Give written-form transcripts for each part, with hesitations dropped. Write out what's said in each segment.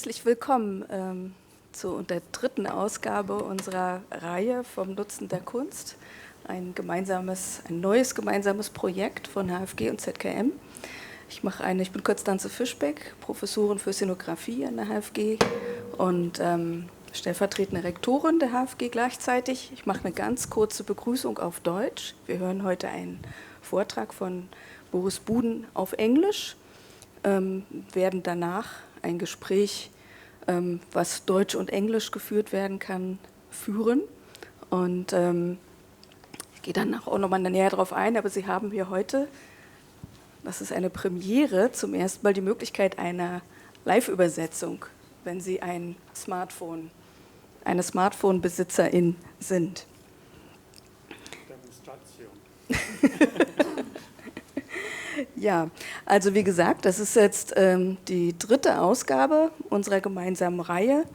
Herzlich willkommen zu der dritten Ausgabe unserer Reihe vom Nutzen der Kunst. Ein neues gemeinsames Projekt von HFG und ZKM. Ich bin Konstanze Fischbeck, Professorin für Szenografie an der HFG und stellvertretende Rektorin der HFG gleichzeitig. Ich mache eine ganz kurze Begrüßung auf Deutsch. Wir hören heute einen Vortrag von Boris Buden auf Englisch, werden danach ein Gespräch, was Deutsch und Englisch geführt werden kann, führen. Und ich gehe danach auch nochmal näher darauf ein, aber Sie haben hier heute, das ist eine Premiere, zum ersten Mal die Möglichkeit einer Live-Übersetzung, wenn Sie eine Smartphone-Besitzerin sind. Demonstration. Ja, also wie gesagt, das ist jetzt die dritte Ausgabe unserer gemeinsamen Reihe.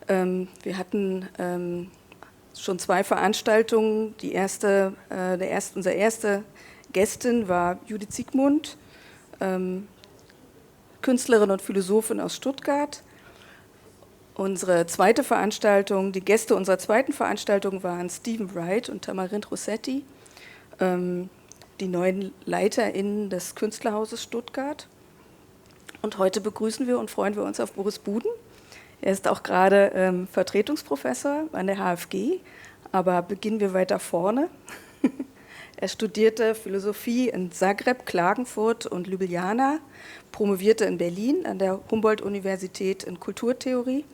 Wir hatten schon 2 Veranstaltungen. Unsere erste Gästin war Judith Siegmund, Künstlerin und Philosophin aus Stuttgart. Die Gäste unserer zweiten Veranstaltung waren Stephen Wright und Tamarind Rossetti, die neuen LeiterInnen des Künstlerhauses Stuttgart. Und heute begrüßen wir und freuen wir uns auf Boris Buden. Er ist auch gerade Vertretungsprofessor an der HFG, aber beginnen wir weiter vorne. Er studierte Philosophie in Zagreb, Klagenfurt und Ljubljana, promovierte in Berlin an der Humboldt-Universität in Kulturtheorie.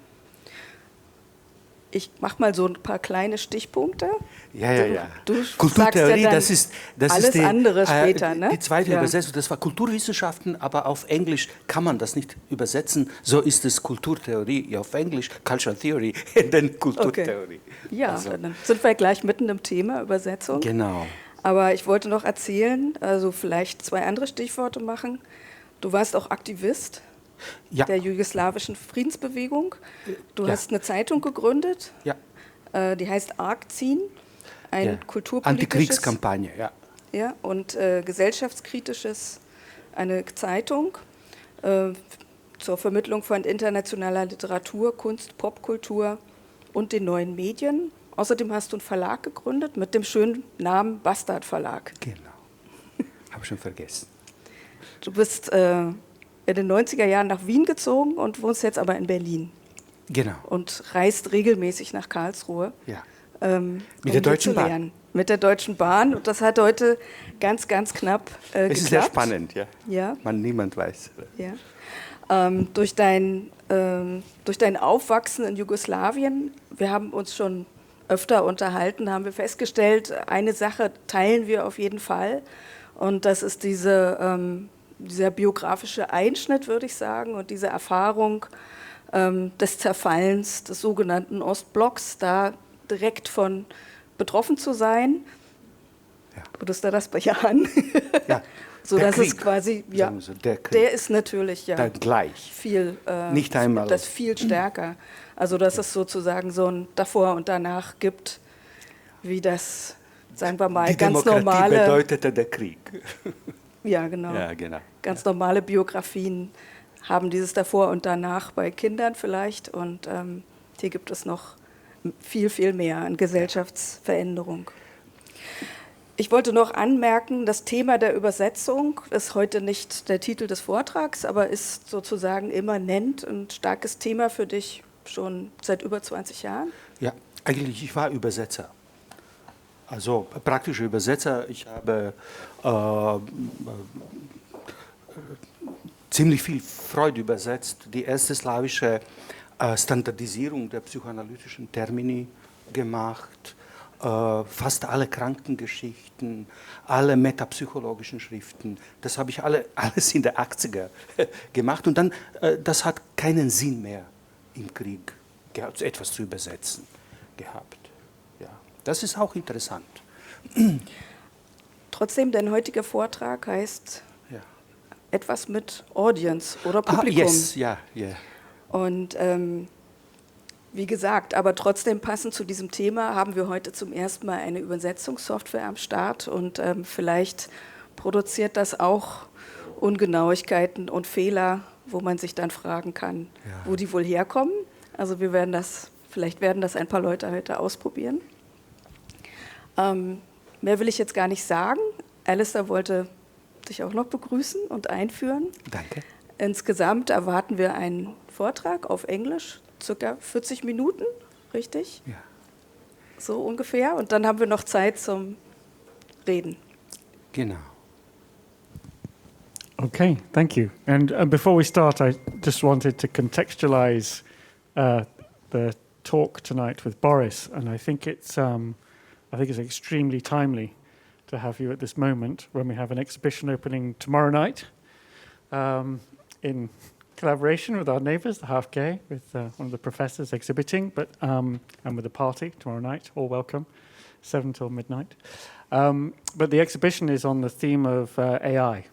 Ich mache mal so ein paar kleine Stichpunkte. Ja. Du Kulturtheorie, ja das ist alles andere später, ne? Die zweite Übersetzung, das war Kulturwissenschaften, aber auf Englisch kann man das nicht übersetzen. So ist es Kulturtheorie auf Englisch, Cultural Theory, und dann Kulturtheorie. Okay. Ja, also. Dann sind wir gleich mitten im Thema Übersetzung. Genau. Aber ich wollte noch erzählen, also vielleicht 2 andere Stichworte machen. Du warst auch Aktivist. Ja. Der jugoslawischen Friedensbewegung. Du hast eine Zeitung gegründet, die heißt Argzin, ein kulturpolitisches... Antikriegskampagne, Ja, und gesellschaftskritisches, eine Zeitung zur Vermittlung von internationaler Literatur, Kunst, Popkultur und den neuen Medien. Außerdem hast du einen Verlag gegründet mit dem schönen Namen Bastard Verlag. Genau, habe schon vergessen. Du bist... in den 90er Jahren nach Wien gezogen und wohnst jetzt aber in Berlin. Genau. Und reist regelmäßig nach Karlsruhe. Ja. Mit der Deutschen Bahn. Mit der Deutschen Bahn. Und das hat heute ganz, ganz knapp geklappt. Es ist sehr spannend, ja. Niemand weiß. Ja. Durch dein Aufwachsen in Jugoslawien, wir haben uns schon öfter unterhalten, haben wir festgestellt, eine Sache teilen wir auf jeden Fall. Und das ist dieser biografische Einschnitt, würde ich sagen, und diese Erfahrung des Zerfallens des sogenannten Ostblocks, da direkt von betroffen zu sein. Ja. Würdest du das bejahen? Ja. So dass es quasi, der ist natürlich gleich. Viel, nicht einmal. Das viel stärker. Also dass es sozusagen so ein Davor und Danach gibt, wie das, sagen wir mal, die ganz Demokratie normale... bedeutete der Krieg. Ja, genau. Ganz normale Biografien haben dieses Davor und Danach bei Kindern vielleicht. Und hier gibt es noch viel, viel mehr an Gesellschaftsveränderung. Ich wollte noch anmerken, das Thema der Übersetzung ist heute nicht der Titel des Vortrags, aber ist sozusagen immanent ein starkes Thema für dich schon seit über 20 Jahren. Ja, eigentlich, ich war Übersetzer. Also praktische Übersetzer. Ich habe ziemlich viel Freud übersetzt. Die erste slawische Standardisierung der psychoanalytischen Termini gemacht. Fast alle Krankengeschichten, alle metapsychologischen Schriften. Das habe ich alles in der 80er gemacht. Und dann, das hat keinen Sinn mehr im Krieg gehabt, etwas zu übersetzen gehabt. Das ist auch interessant. Trotzdem, dein heutiger Vortrag heißt etwas mit Audience oder Publikum. Yes, ja. Und wie gesagt, aber trotzdem passend zu diesem Thema haben wir heute zum ersten Mal eine Übersetzungssoftware am Start und vielleicht produziert das auch Ungenauigkeiten und Fehler wo man sich dann fragen kann, wo die wohl herkommen. Also vielleicht werden das ein paar Leute heute ausprobieren. Mehr will ich jetzt gar nicht sagen. Alistair wollte dich auch noch begrüßen und einführen. Danke. Insgesamt erwarten wir einen Vortrag auf Englisch, circa 40 Minuten, richtig? Ja. So ungefähr. Und dann haben wir noch Zeit zum Reden. Genau. Okay, thank you. And before we start, I just wanted to contextualize the talk tonight with Boris, and I think it's extremely timely to have you at this moment when we have an exhibition opening tomorrow night in collaboration with our neighbours, the Half Gay, with one of the professors exhibiting, and with a party tomorrow night, all welcome, 7 till midnight. But the exhibition is on the theme of AI.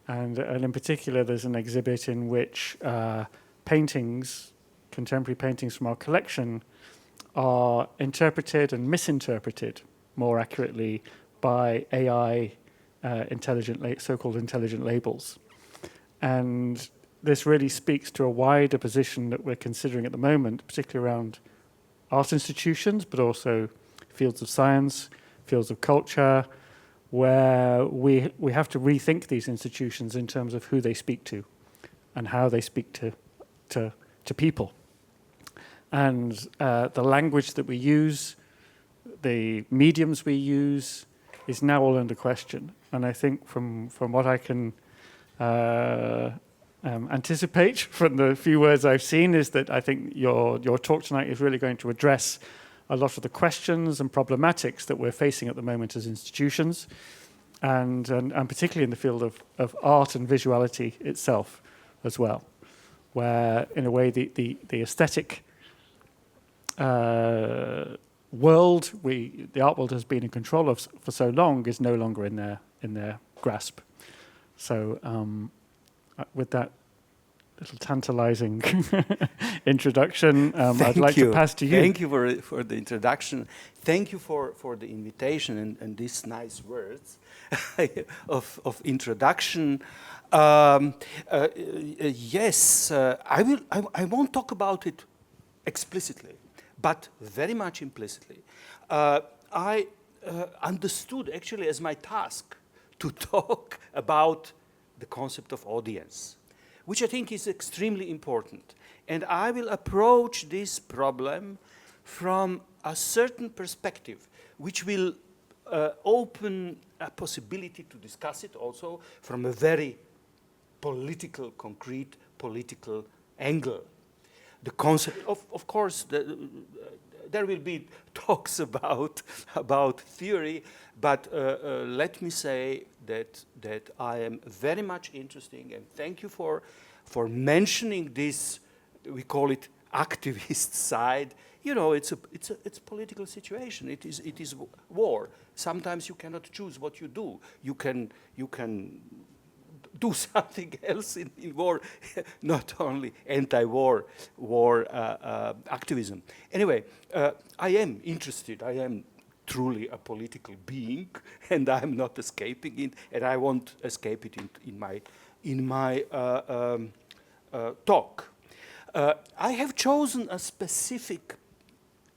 And in particular, there's an exhibit in which contemporary paintings from our collection, are interpreted and misinterpreted more accurately by AI so-called intelligent labels. And this really speaks to a wider position that we're considering at the moment, particularly around art institutions, but also fields of science, fields of culture, where we have to rethink these institutions in terms of who they speak to and how they speak to people. And the language that we use, the mediums we use, is now all under question. And I think from what I can anticipate from the few words I've seen is that I think your talk tonight is really going to address a lot of the questions and problematics that we're facing at the moment as institutions, and particularly in the field of art and visuality itself as well, where in a way the aesthetic world the art world has been in control of for so long is no longer in their grasp. So with that little tantalizing introduction, I'd like to pass to you. Thank you for the introduction. Thank you for the invitation and these nice words of introduction. Yes, I won't talk about it explicitly, but very much implicitly. I understood actually as my task to talk about the concept of audience, which I think is extremely important. And I will approach this problem from a certain perspective, which will open a possibility to discuss it also from a very political, concrete political angle. The concept, of course, there will be talks about theory, but let me say that I am very much interested, and thank you for mentioning this. We call it activist side. You know, it's a political situation. It is war. Sometimes you cannot choose what you do. You can do something else in war, not only anti-war activism. Anyway, I am interested. I am truly a political being, and I am not escaping it, and I won't escape it in my talk. I have chosen a specific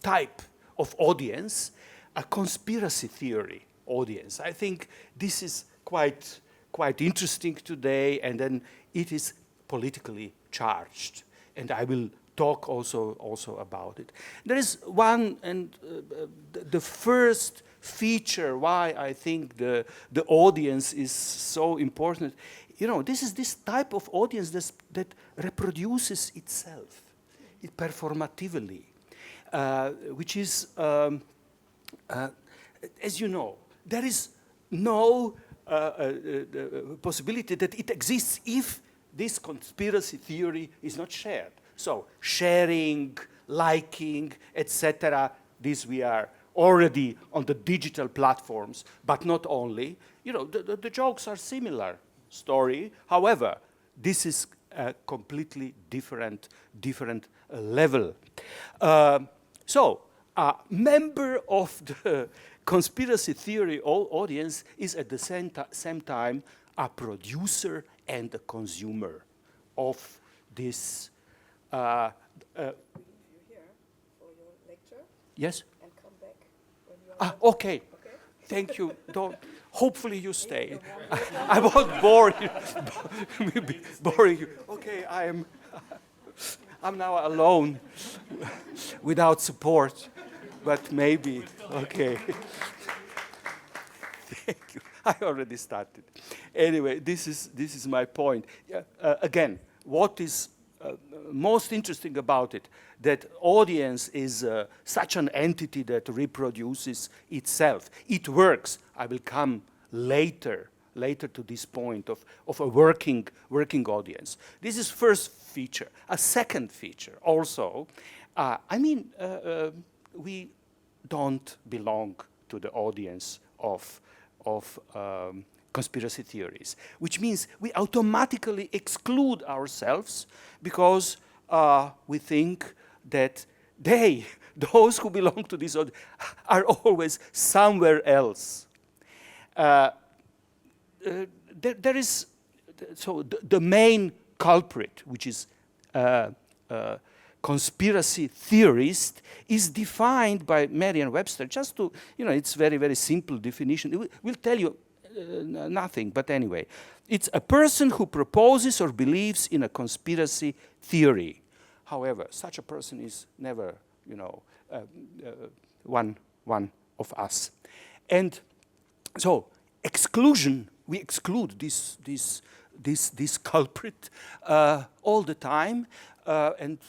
type of audience, a conspiracy theory audience. I think this is quite interesting today, and then it is politically charged, and I will talk also about it. There is one, and the first feature why I think the audience is so important. You know, this is this type of audience that reproduces itself performatively, which is, as you know, there is no possibility that it exists if this conspiracy theory is not shared. So sharing, liking, etc. This we are already on the digital platforms, but not only. You know, the jokes are similar story. However, this is a completely different level. So a member of the conspiracy theory audience is at the same time a producer and a consumer of this. You're here for your lecture. Yes? And come back when you are ready. Okay. Thank you. Hopefully you stay. I won't bore you. Boring you. Okay, I'm now alone without support, but maybe. Okay. Thank you. I already started. Anyway, this is my point. Again, what is most interesting about it, that audience is such an entity that reproduces itself. It works. I will come later to this point of a working audience. This is first feature. A second feature also, we don't belong to the audience of conspiracy theories, which means we automatically exclude ourselves because we think that those who belong to this audience, are always somewhere else. There is, so the main culprit, which is conspiracy theorist, is defined by Merriam-Webster. Just to, it's very, very simple definition. It will tell you nothing, but anyway. It's a person who proposes or believes in a conspiracy theory. However, such a person is never, one of us. And so, exclusion, we exclude this culprit all the time, and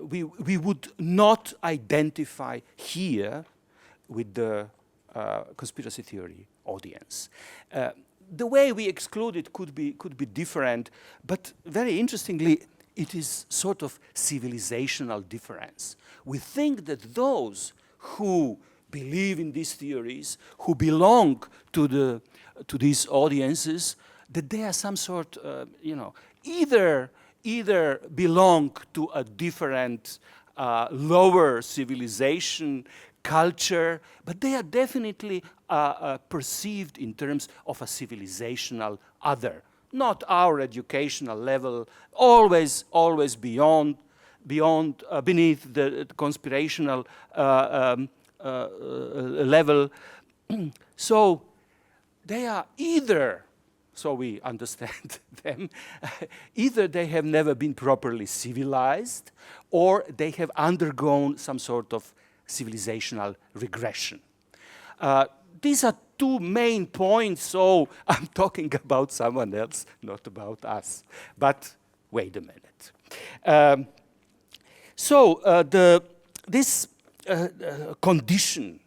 we would not identify here with the conspiracy theory audience. The way we exclude it could be different, but very interestingly, it is sort of civilizational difference. We think that those who believe in these theories, who belong to these audiences, that they are some sort, either belong to a different, lower civilization, culture, but they are definitely perceived in terms of a civilizational other, not our educational level, always beneath the conspirational level. So they are either, so we understand them, either they have never been properly civilized, or they have undergone some sort of civilizational regression. These are two main points, so I'm talking about someone else, not about us. But wait a minute. This condition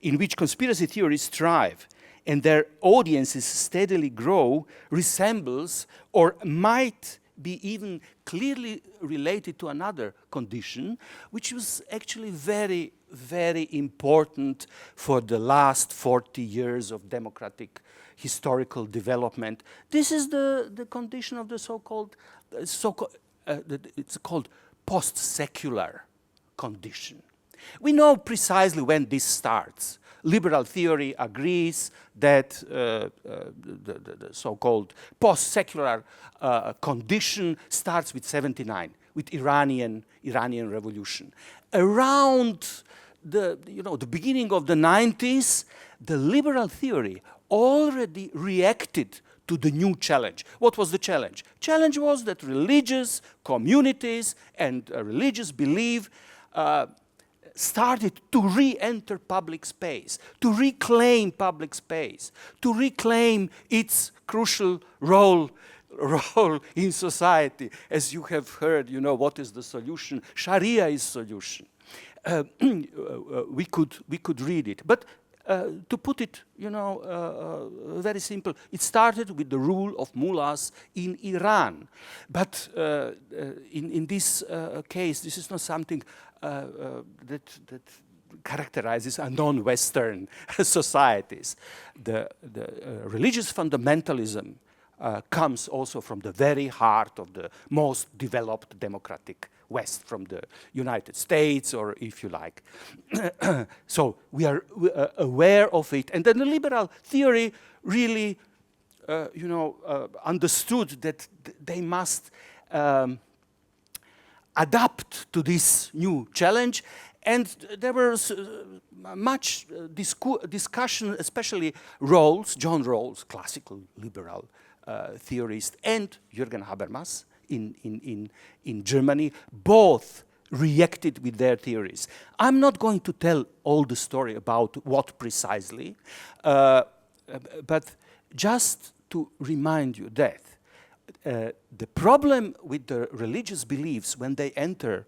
in which conspiracy theories thrive and their audiences steadily grow resembles or might be even clearly related to another condition, which was actually very, very important for the last 40 years of democratic historical development. This is the condition of the so-called, it's called post-secular condition. We know precisely when this starts. Liberal theory agrees that the so-called post-secular condition starts with 79, with Iranian revolution. Around the beginning of the 90s, the liberal theory already reacted to the new challenge. What was the challenge? Challenge was that religious communities and religious belief started to re-enter public space, to reclaim public space, to reclaim its crucial role in society. As you have heard, what is the solution? Sharia is solution. We could read it. But to put it, very simple, it started with the rule of mullahs in Iran. But in this case, this is not something that characterizes a non-Western societies. The religious fundamentalism comes also from the very heart of the most developed democratic West, from the United States, or if you like. So we are aware of it. And then the liberal theory really understood that they must adapt to this new challenge. And there was much discussion, especially Rawls, John Rawls, classical liberal theorist, and Jürgen Habermas in Germany, both reacted with their theories. I'm not going to tell all the story about what precisely, but just to remind you that the problem with the religious beliefs when they enter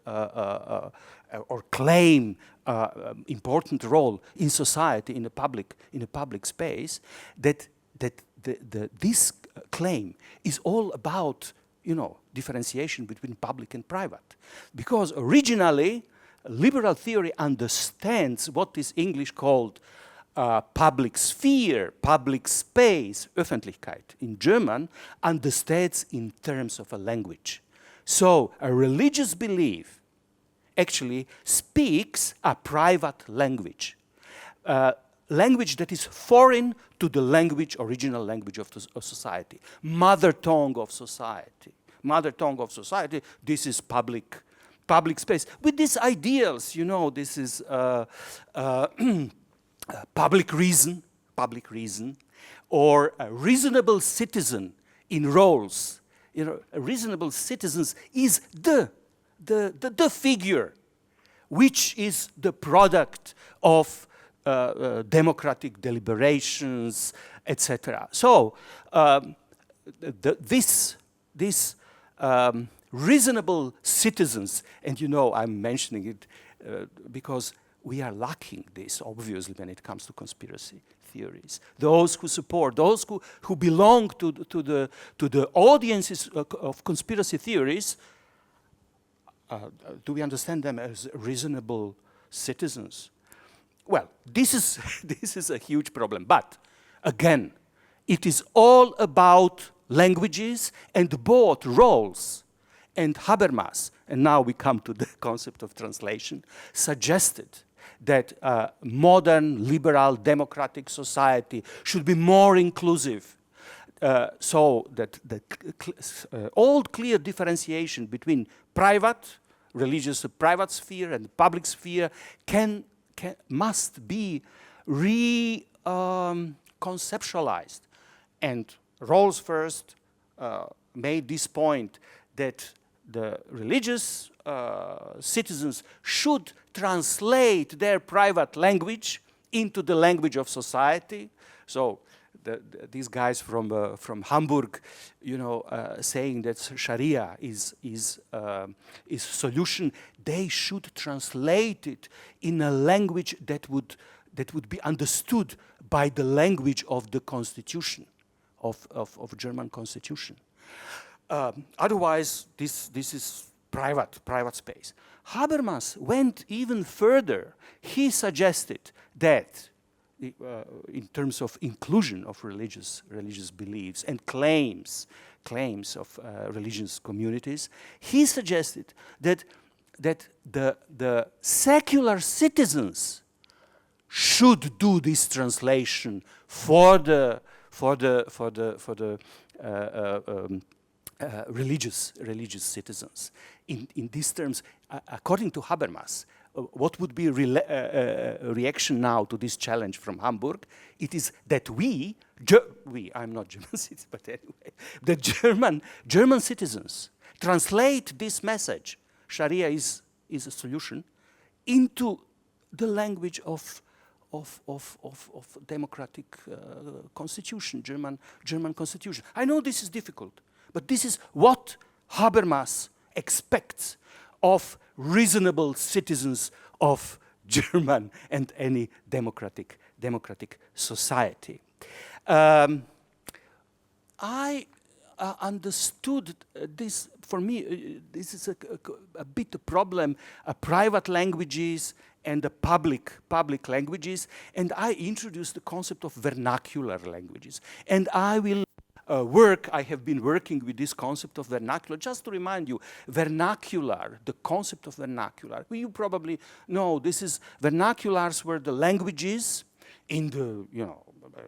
or claim important role in society, in a public space, that this claim is all about, differentiation between public and private, because originally liberal theory understands what is English called public sphere, public space, Öffentlichkeit. In German, understands in terms of a language. So a religious belief actually speaks a private language, language that is foreign to the original language of society, mother tongue of society. Mother tongue of society, this is public space. With these ideals, this is public reason, or a reasonable citizen in Rawls. A reasonable citizen is the figure which is the product of democratic deliberations, etc. So this reasonable citizens, and I'm mentioning it because we are lacking this, obviously, when it comes to conspiracy theories. Those who support, those who belong to the audiences of conspiracy theories, do we understand them as reasonable citizens? Well, this is a huge problem. But again, it is all about languages, and both Rawls and Habermas, and now we come to the concept of translation, suggested that modern liberal democratic society should be more inclusive, so that the old clear differentiation between religious private sphere and public sphere must be conceptualized. And Rawls first made this point that the religious citizens should translate their private language into the language of society. So these guys from Hamburg, saying that Sharia is solution, they should translate it in a language that would be understood by the language of the constitution, of German constitution. Otherwise, this is private space. Habermas went even further. He suggested that, in terms of inclusion of religious beliefs and claims of religious communities, he suggested that the secular citizens should do this translation for the religious citizens. In these terms, according to Habermas, what would be a reaction now to this challenge from Hamburg? It is that I'm not German citizens, but anyway, the German citizens translate this message, Sharia is a solution, into the language of democratic constitution, German constitution. I know this is difficult, but this is what Habermas expects of reasonable citizens of German and any democratic society. I understood this. For me, this is a bit a problem. Private languages and the public languages, and I introduced the concept of vernacular languages. And I will I have been working with this concept of vernacular. Just to remind you, vernacular, the concept of vernacular, you probably know vernaculars were the languages in the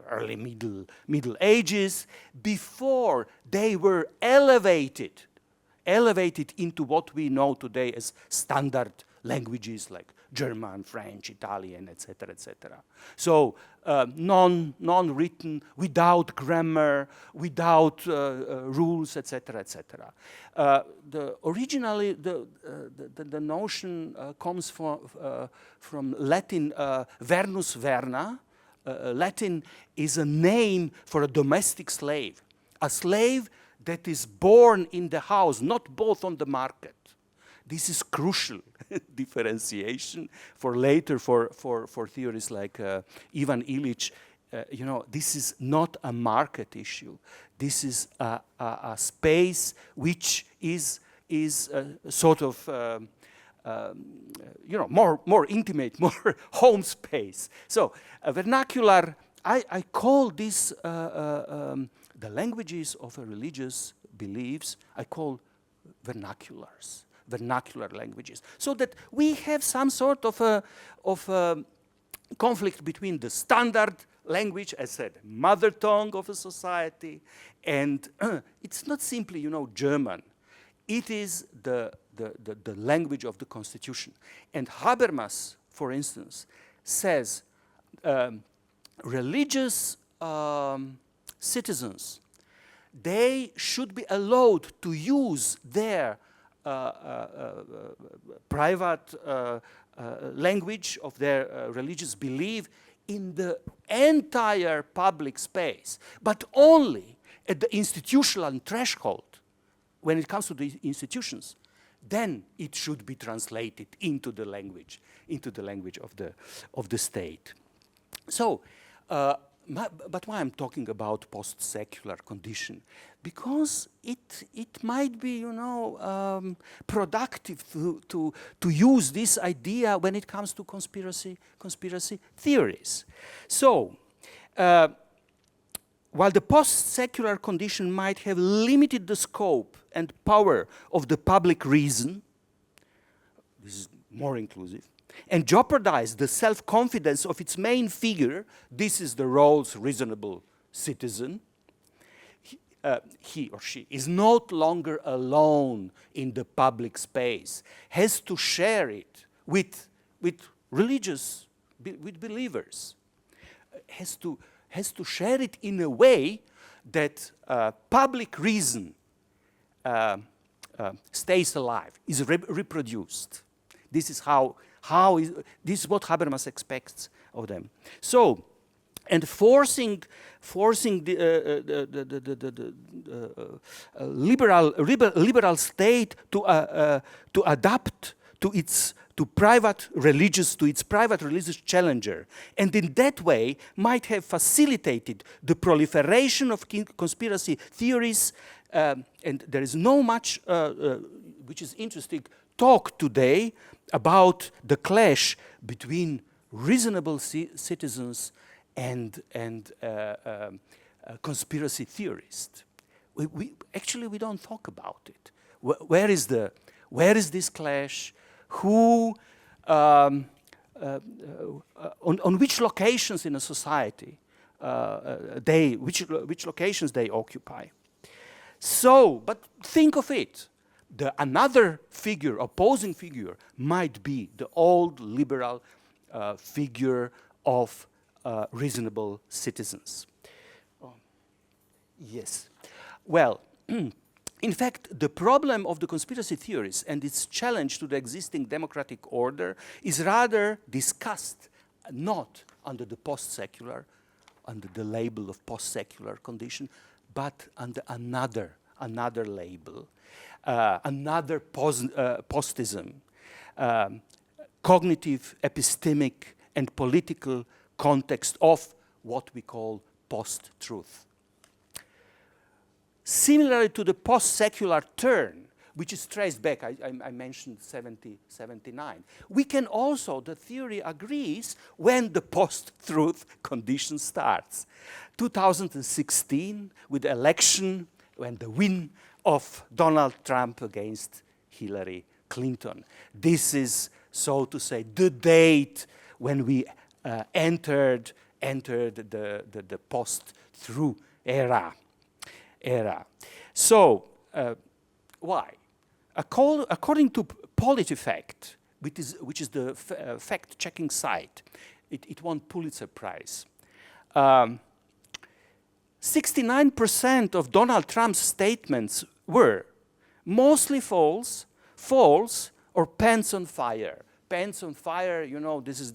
early Middle Ages, before they were elevated into what we know today as standard languages like German, French, Italian, etc., etc. So non-written, without grammar, without rules, etc., etc. Originally, the notion comes from Latin vernus verna. Latin is a name for a domestic slave, a slave that is born in the house, not bought on the market. This is crucial differentiation for later for theories like Ivan Illich. You know, this is not a market issue. This is a space which is sort of you know, more intimate, more home space. So vernacular, I call this the languages of a religious beliefs, I call vernaculars, vernacular languages, so that we have some sort of a conflict between the standard language, as said, mother tongue of a society, and it's not simply, you know, German. It is the language of the constitution. And Habermas, for instance, says religious citizens, they should be allowed to use their private language of their religious belief in the entire public space, but only at the institutional threshold. When it comes to the institutions, then it should be translated into the language of the state. So, but why I'm talking about post-secular condition? Because it might be, you know, productive to use this idea when it comes to conspiracy theories. So, while the post-secular condition might have limited the scope and power of the public reason, this is more inclusive, and jeopardized the self-confidence of its main figure, this is the Rawls reasonable citizen, he or she is not longer alone in the public space, has to share it with religious, with believers, has to share it in a way that public reason stays alive, is reproduced. This is this is what Habermas expects of them. So, and forcing the liberal state to adapt to its private religious challenger, and in that way might have facilitated the proliferation of conspiracy theories. And there is no much, which is interesting, talk today about the clash between reasonable citizens and conspiracy theorists. Actually we don't talk about it. Where is this clash? Who, on which locations in a society which locations they occupy? So, but think of it. Another figure, opposing figure, might be the old liberal figure of reasonable citizens. Yes. Well, in fact, the problem of the conspiracy theories and its challenge to the existing democratic order is rather discussed not under the post-secular, under the label of post-secular condition, but under another label, another postism, cognitive, epistemic, and political context of what we call post-truth. Similarly to the post-secular turn, which is traced back, I mentioned 79, we can also, the theory agrees, when the post-truth condition starts. 2016, with the election, when the win of Donald Trump against Hillary Clinton. This is, so to say, the date when we entered entered the post-truth era. So, why? According to PolitiFact, which is the fact-checking site, it won Pulitzer Prize. 69% of Donald Trump's statements were mostly false, or pants on fire. Pants on fire, you know, this is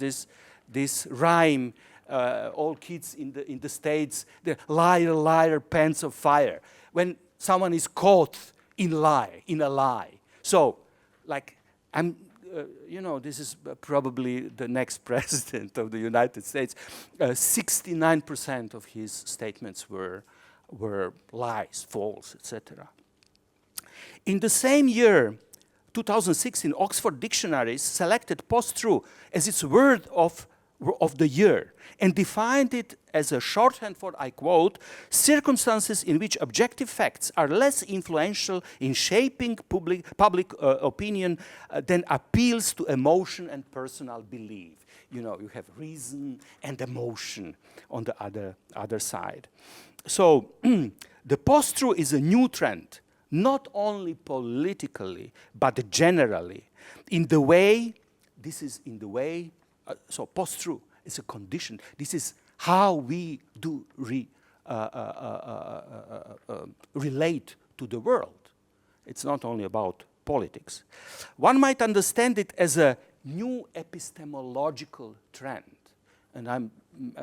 this rhyme. All kids in the States, the liar, liar, pants of fire. When someone is caught in a lie. So, like, you know, this is probably the next president of the United States. 69% of his statements were lies, false, etc. In the same year, 2016, Oxford Dictionaries selected post-truth as its word of the year and defined it as a shorthand for, I quote, circumstances in which objective facts are less influential in shaping public opinion than appeals to emotion and personal belief. You know, you have reason and emotion on the other side. So the post-truth is a new trend, not only politically, but generally. So post-truth is a condition. This is how we do relate to the world. It's not only about politics. One might understand it as a new epistemological trend. And I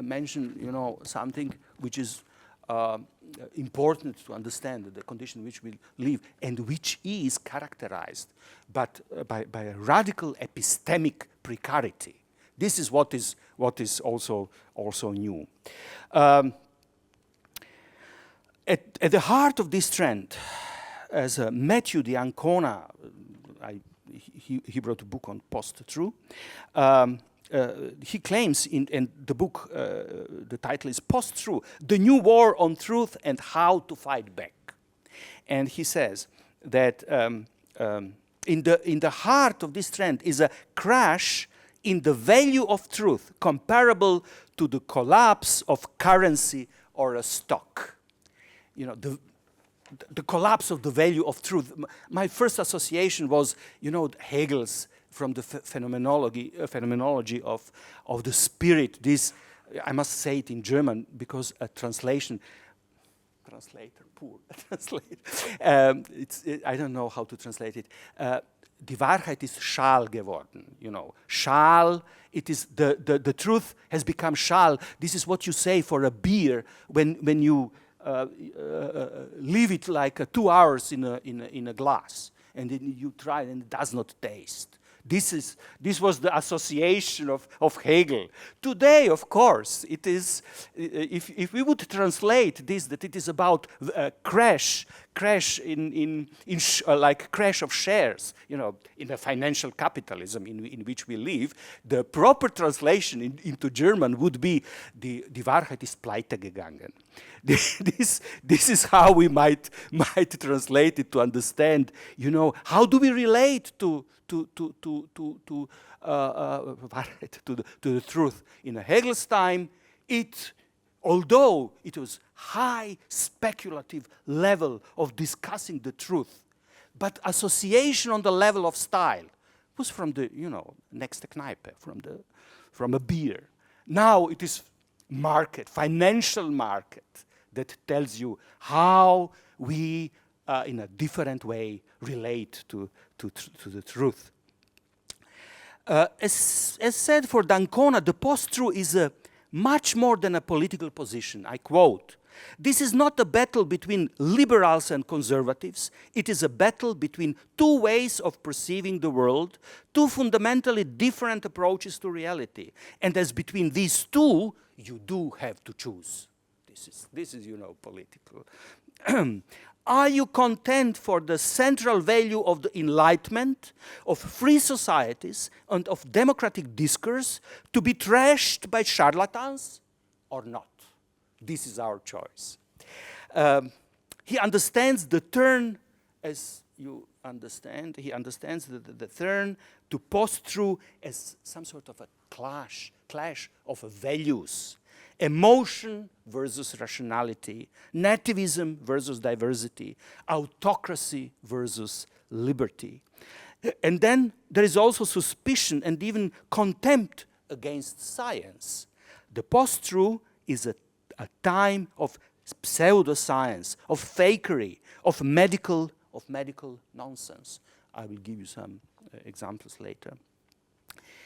mentioned, you know, something which is important to understand the condition in which we live and which is characterized by a radical epistemic precarity. This is what is also new. At the heart of this trend, as Matthew de Ancona, he wrote a book on post-truth. He claims in the book, the title is Post-Truth, The New War on Truth and How to Fight Back. And he says that in the heart of this trend is a crash in the value of truth comparable to the collapse of currency or a stock. You know, the collapse of the value of truth. My first association was, you know, Hegel's from the phenomenology of the spirit. This, I must say it in German because a translator, I don't know how to translate it. Die Wahrheit ist Schal geworden, you know. Schal, it is the truth has become Schal. This is what you say for a beer when you leave it like 2 hours in a glass, and then you try and it does not taste. This was the association of Hegel. Today, of course, it is. If we would translate this, that it is about crash like crash of shares, you know, in the financial capitalism in which we live, the proper translation into German would be die Wahrheit ist pleite gegangen. This is how we might translate it to understand, you know, how do we relate to the truth. In Hegel's time, although it was high speculative level of discussing the truth, but association on the level of style was from the, you know, next Kneipe, from a beer. Now it is financial market that tells you how we in a different way relate to the truth. As said for D'Ancona, the post-truth is much more than a political position. I quote, "This is not a battle between liberals and conservatives. It is a battle between two ways of perceiving the world, two fundamentally different approaches to reality. And as between these two, you do have to choose." This is, you know, political. Are you content for the central value of the Enlightenment, of free societies, and of democratic discourse to be trashed by charlatans or not? This is our choice. He understands the turn, as you understand, he understands the turn to post-truth as some sort of a clash of values. emotion versus rationality, nativism versus diversity, autocracy versus liberty. And then there is also suspicion and even contempt against science. The post-truth is a time of pseudoscience, of fakery, of medical nonsense. I will give you some examples later.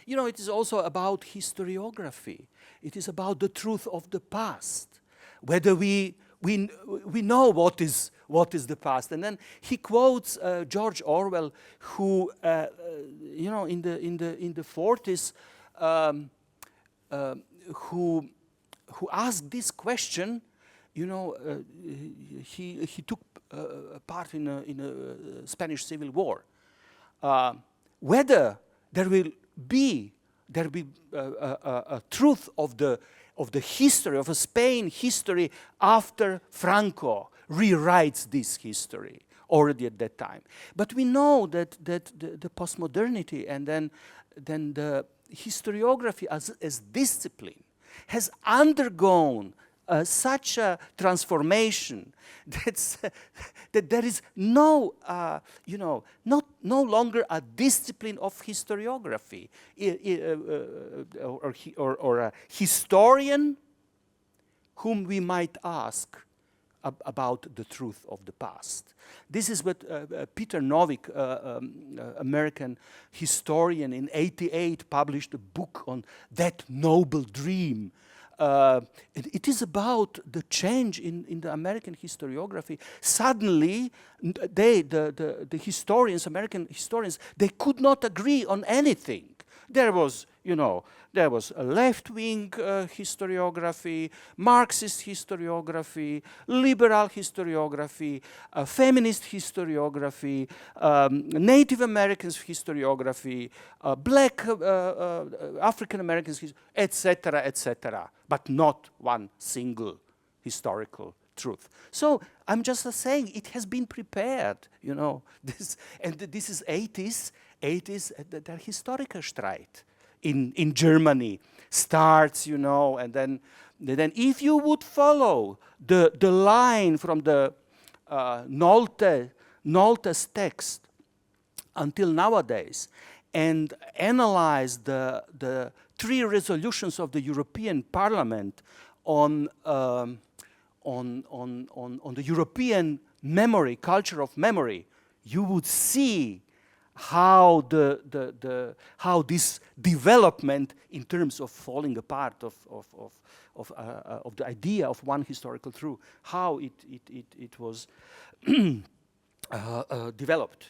You know, it is also about historiography. It is about the truth of the past, whether we know what is the past. And then he quotes George Orwell, who you know, in the 40s, who asked this question. You know, he took part in a Spanish Civil War. Whether there will be a truth of the history of a Spain history after Franco rewrites this history already at that time. But we know that the postmodernity and then the historiography as discipline has undergone such a transformation that there is no, you know, no longer a discipline of historiography or a historian whom we might ask about the truth of the past. This is what Peter Novick, American historian, in '88 published a book on That Noble Dream. It is about the change in the American historiography. Suddenly, the historians, American historians, they could not agree on anything. There was, you know, there was a left-wing historiography, Marxist historiography, liberal historiography, feminist historiography, Native Americans historiography, black African Americans, etc., etc., but not one single historical truth. So I'm just saying it has been prepared, you know. This is 80s, the historical Streit in Germany starts, you know, and then if you would follow the line from the Nolte's text until nowadays and analyze the three resolutions of the European Parliament on the European memory, culture of memory, you would see how how this development in terms of falling apart of the idea of one historical truth, how it was developed.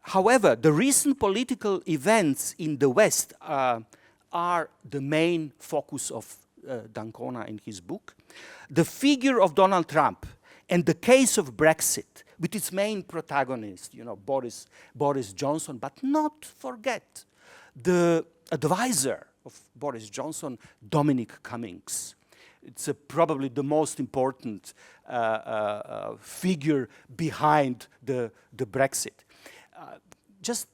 However, the recent political events in the West are the main focus of d'Ancona in his book. The figure of Donald Trump and the case of Brexit, with its main protagonist, you know, Boris Johnson, but not forget the advisor of Boris Johnson, Dominic Cummings. It's probably the most important figure behind the Brexit. Just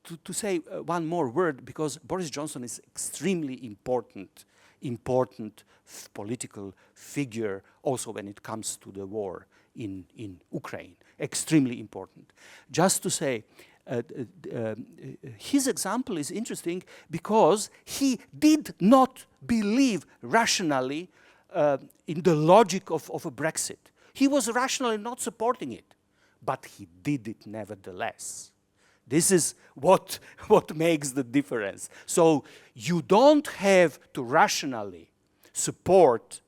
to say one more word, because Boris Johnson is extremely important political figure also when it comes to the war in Ukraine. Extremely important. Just to say, his example is interesting because he did not believe rationally in the logic of a Brexit. He was rationally not supporting it, but he did it nevertheless. This is what makes the difference. So you don't have to rationally support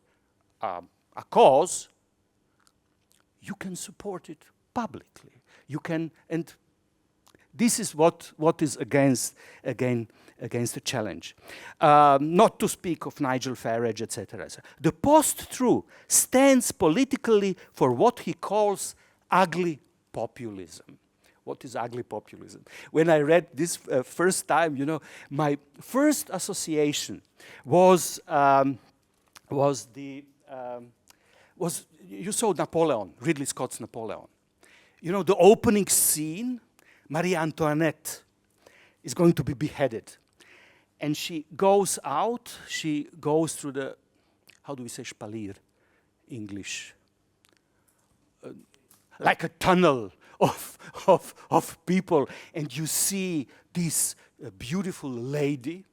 a cause. You can support it publicly. You can, and this is what is against the challenge. Not to speak of Nigel Farage, etc. The post-truth stands politically for what he calls ugly populism. What is ugly populism? When I read this first time, you know, my first association was you saw Napoleon, Ridley Scott's Napoleon. You know, the opening scene, Marie Antoinette is going to be beheaded. and she goes out, she goes through the, how do we say Spalier, English? Like a tunnel of people, and you see this beautiful lady,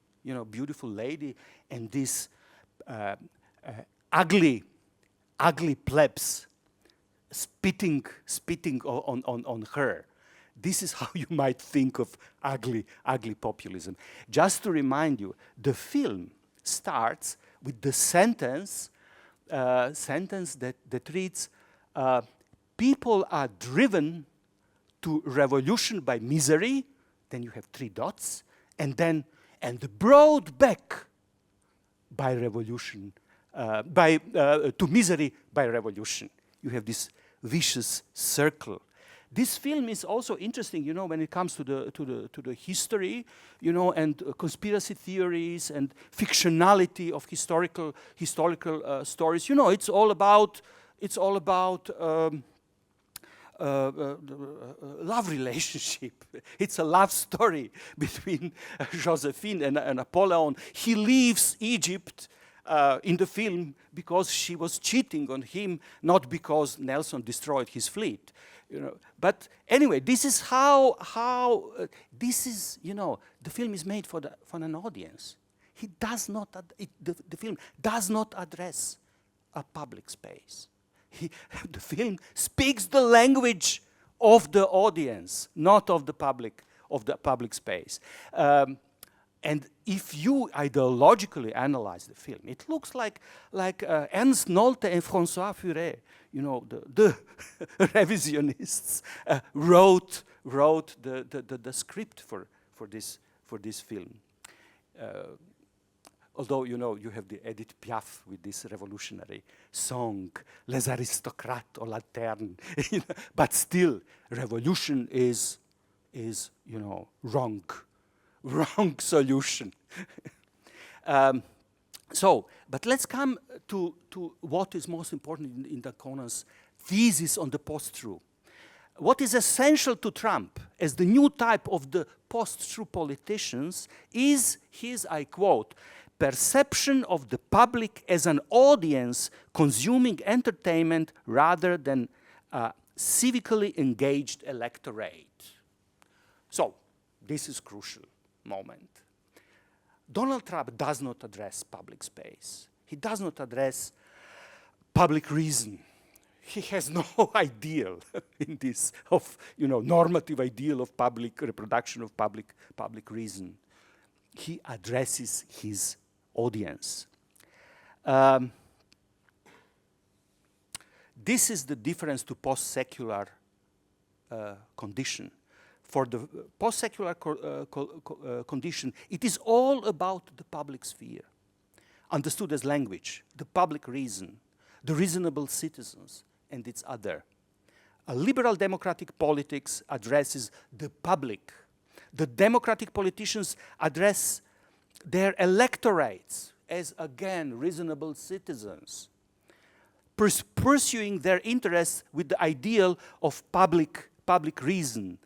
beautiful lady, and this ugly plebs spitting on her. This is how you might think of ugly populism. Just to remind you, the film starts with the sentence that reads, people are driven to revolution by misery, then you have 3 dots, and brought back by revolution, to misery by revolution. You have this vicious circle. This film is also interesting, when it comes to the history, and conspiracy theories and fictionality of historical stories. It's all about love relationship. It's a love story between Josephine and Napoleon. He leaves Egypt in the film because she was cheating on him, not because Nelson destroyed his fleet. But anyway, this is how this is. The film is made for an audience. He does not. The film does not address a public space. The film speaks the language of the audience, not of the public space. And if you ideologically analyze the film, it looks like Ernst Nolte and François Furet, the revisionists, wrote the script for this film. Although, you have the Edith Piaf with this revolutionary song, Les aristocrates aux lanternes, but still, revolution is wrong solution. But let's come to what is most important in Daconan's thesis on the post-truth. What is essential to Trump as the new type of the post-truth politicians is his, I quote, perception of the public as an audience consuming entertainment rather than a civically engaged electorate. So, this is crucial moment. Donald Trump does not address public space. He does not address public reason. He has no ideal in this of, normative ideal of public reproduction of public reason. He addresses his audience. This is the difference to post-secular condition. For the post-secular condition, it is all about the public sphere, understood as language, the public reason, the reasonable citizens, and its other. A liberal democratic politics addresses the public. The democratic politicians address their electorates as, again, reasonable citizens, pursuing their interests with the ideal of public reason.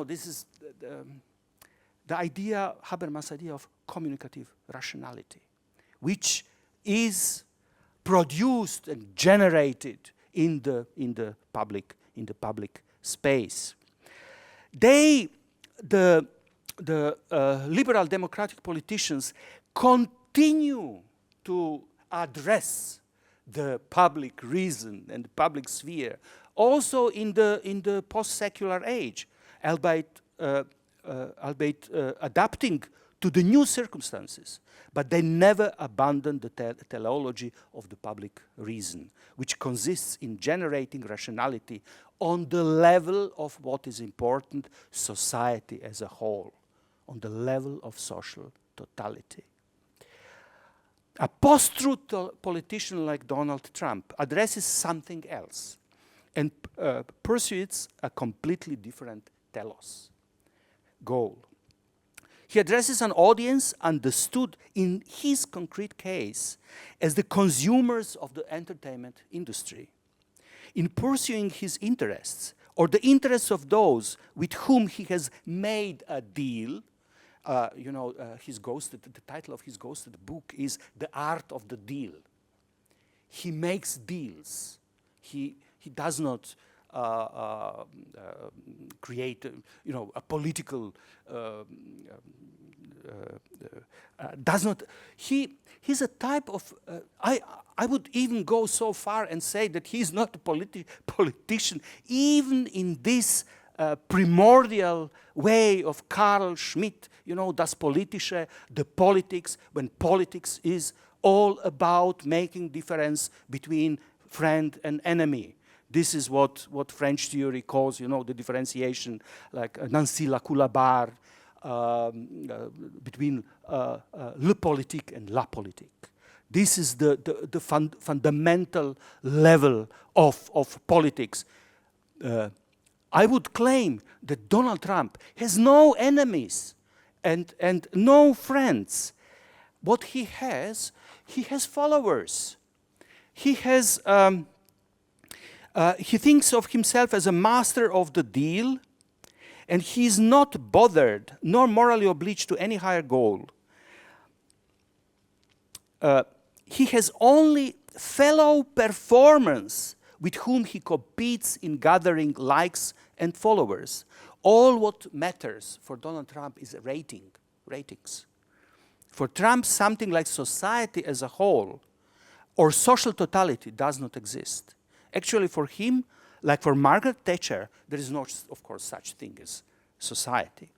This is the idea, Habermas' idea of communicative rationality, which is produced and generated in the public space. The liberal democratic politicians continue to address the public reason and the public sphere also in the post-secular age, albeit adapting to the new circumstances, but they never abandon the teleology of the public reason, which consists in generating rationality on the level of what is important, society as a whole, on the level of social totality. A post-truth politician like Donald Trump addresses something else and pursues a completely different telos, goal. He addresses an audience understood in his concrete case as the consumers of the entertainment industry. In pursuing his interests, or the interests of those with whom he has made a deal, the title of his ghosted book is The Art of the Deal. He makes deals. He does not create, a political. Does not. He's a type of. I would even go so far and say that he's not a politician, even in this primordial way of Carl Schmitt. Das Politische, the politics, when politics is all about making difference between friend and enemy. This is what French theory calls, the differentiation, like Nancy Lacoulabar, between le politique and la politique. This is the fundamental level of politics. I would claim that Donald Trump has no enemies and no friends. What he has followers. He has. He thinks of himself as a master of the deal, and he is not bothered nor morally obliged to any higher goal. He has only fellow performers with whom he competes in gathering likes and followers. All what matters for Donald Trump is ratings. For Trump, something like society as a whole or social totality does not exist. Actually, for him, like for Margaret Thatcher, there is no, of course, such thing as society.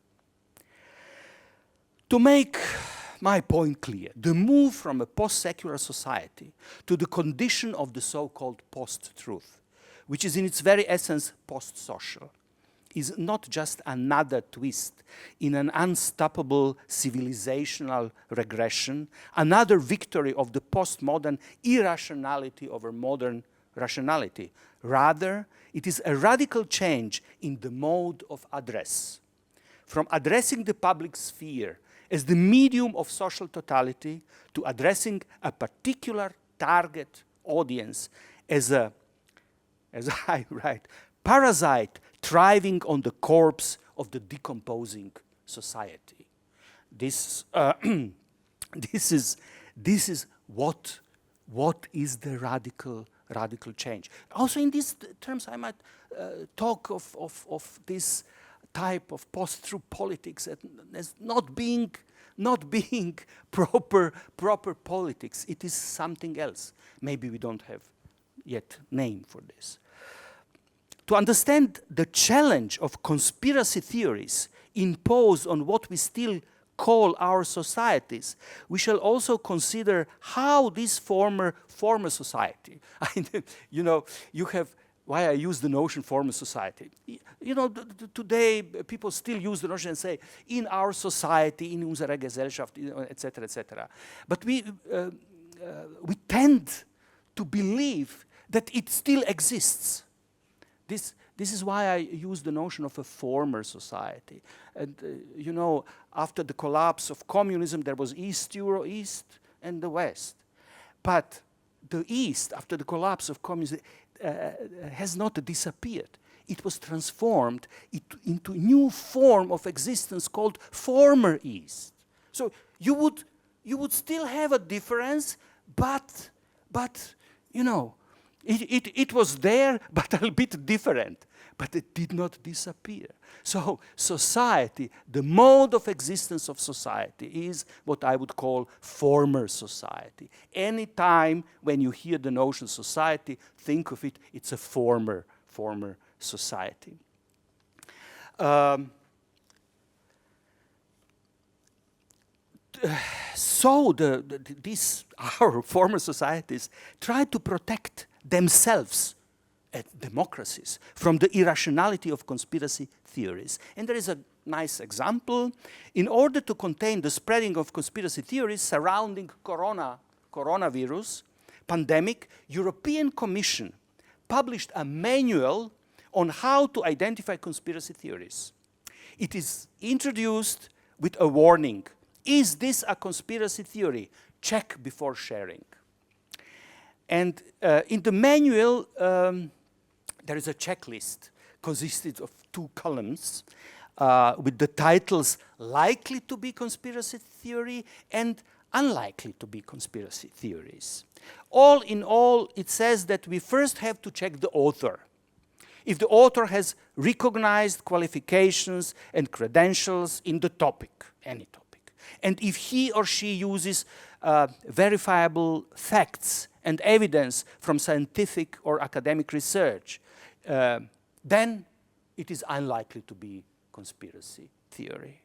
To make my point clear, the move from a post-secular society to the condition of the so-called post-truth, which is in its very essence post-social, is not just another twist in an unstoppable civilizational regression, another victory of the postmodern irrationality over modern rationality. Rather, it is a radical change in the mode of address. From addressing the public sphere as the medium of social totality to addressing a particular target audience as I write, parasite thriving on the corpse of the decomposing society. This is what is the radical change. Also, in these terms, I might talk of this type of post-truth politics as not being proper politics. It is something else. Maybe we don't have yet name for this. To understand the challenge of conspiracy theories imposed on what we still call our societies, we shall also consider how this former society, you have, why I use the notion former society. Today people still use the notion and say, in our society, in unserer Gesellschaft, etc., etc. But we tend to believe that it still exists. This is why I use the notion of a former society. And, after the collapse of communism, there was East and the West. But the East, after the collapse of communism, has not disappeared. It was transformed into a new form of existence called former East. So you would still have a difference, but it was there, but a bit different. But it did not disappear. So society, the mode of existence of society is what I would call former society. Any time when you hear the notion society, think of it, it's a former society. So these our former societies try to protect themselves democracies from the irrationality of conspiracy theories. And there is a nice example. In order to contain the spreading of conspiracy theories surrounding coronavirus pandemic, European Commission published a manual on how to identify conspiracy theories. It is introduced with a warning. Is this a conspiracy theory? Check before sharing. And in the manual, there is a checklist consisted of 2 columns. with the titles likely to be conspiracy theory and unlikely to be conspiracy theories. All in all, it says that we first have to check the author. If the author has recognized qualifications and credentials in the topic, any topic, and if he or she uses verifiable facts and evidence from scientific or academic research, then it is unlikely to be conspiracy theory.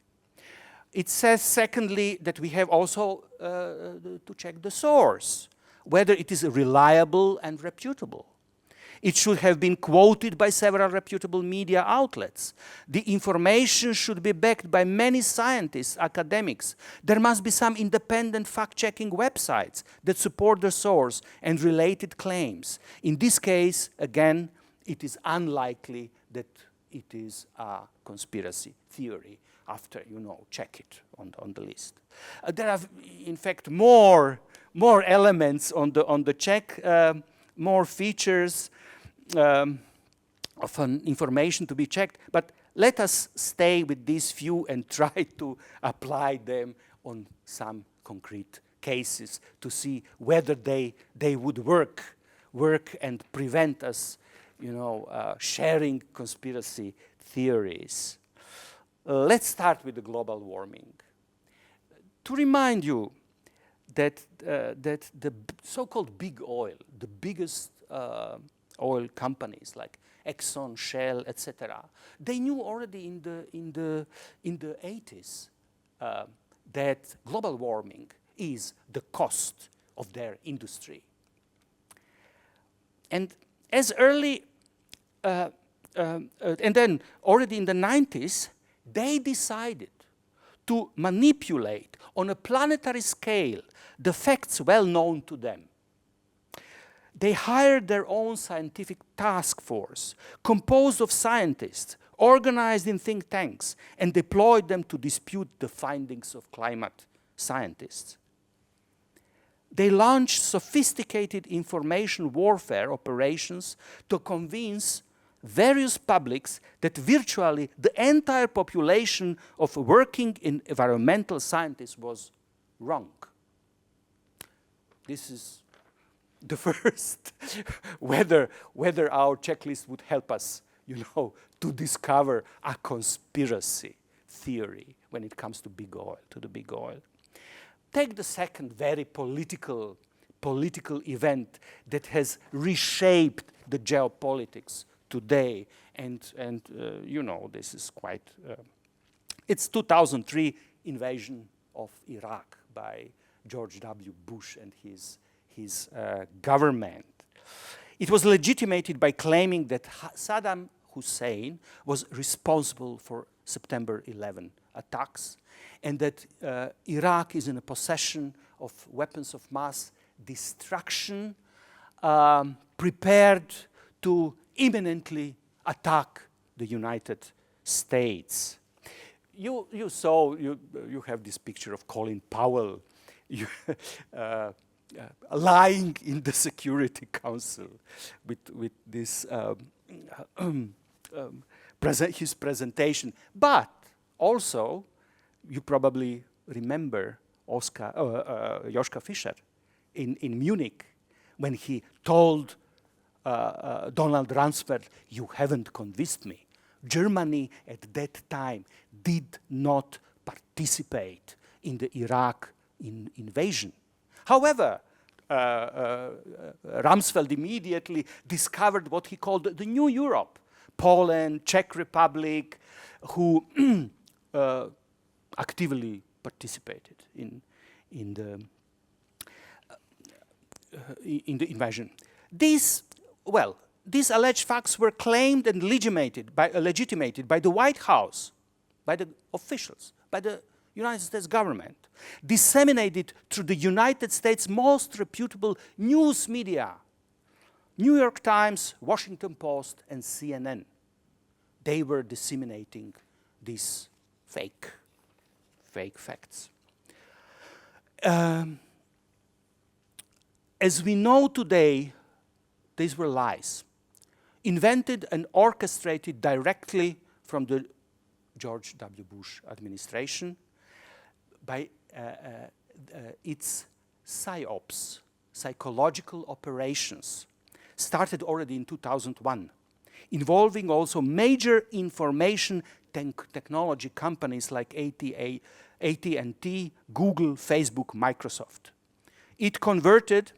It says, secondly, that we have also to check the source, whether it is reliable and reputable. It should have been quoted by several reputable media outlets. The information should be backed by many scientists, academics. There must be some independent fact-checking websites that support the source and related claims. In this case, again, it is unlikely that it is a conspiracy theory after, check it on the list. There are, in fact, more elements on the check, more features of information to be checked, but let us stay with these few and try to apply them on some concrete cases to see whether they would work and prevent us, sharing conspiracy theories. Let's start with the global warming. To remind you that the so-called big oil, the biggest oil companies like Exxon, Shell, etc., they knew already in the 80s that global warming is the cost of their industry. And as early, and then already in the 90s, they decided to manipulate on a planetary scale the facts well known to them. They hired their own scientific task force, composed of scientists, organized in think tanks, and deployed them to dispute the findings of climate scientists. They launched sophisticated information warfare operations to convince various publics that virtually the entire population of working environmental scientists was wrong. This is the first, whether our checklist would help us, to discover a conspiracy theory when it comes to the big oil. Take the second very political event that has reshaped the geopolitics today, and this is quite. It's 2003 invasion of Iraq by George W. Bush and his government. It was legitimated by claiming that Saddam Hussein was responsible for September 11 attacks, and that Iraq is in a possession of weapons of mass destruction, prepared to imminently attack the United States. You have this picture of Colin Powell lying in the Security Council with this his presentation. But also, you probably remember Joschka Fischer in Munich when he told Donald Rumsfeld, "You haven't convinced me." Germany at that time did not participate in the Iraq invasion. However, Rumsfeld immediately discovered what he called the New Europe, Poland, Czech Republic, who actively participated in the invasion. These alleged facts were claimed and legitimated by the White House, by the officials, by the United States government, disseminated through the United States' most reputable news media, New York Times, Washington Post, and CNN. They were disseminating these fake facts. As we know today, these were lies, invented and orchestrated directly from the George W. Bush administration by its PSYOPs, psychological operations, started already in 2001, involving also major information technology companies like AT&T, Google, Facebook, Microsoft. It converted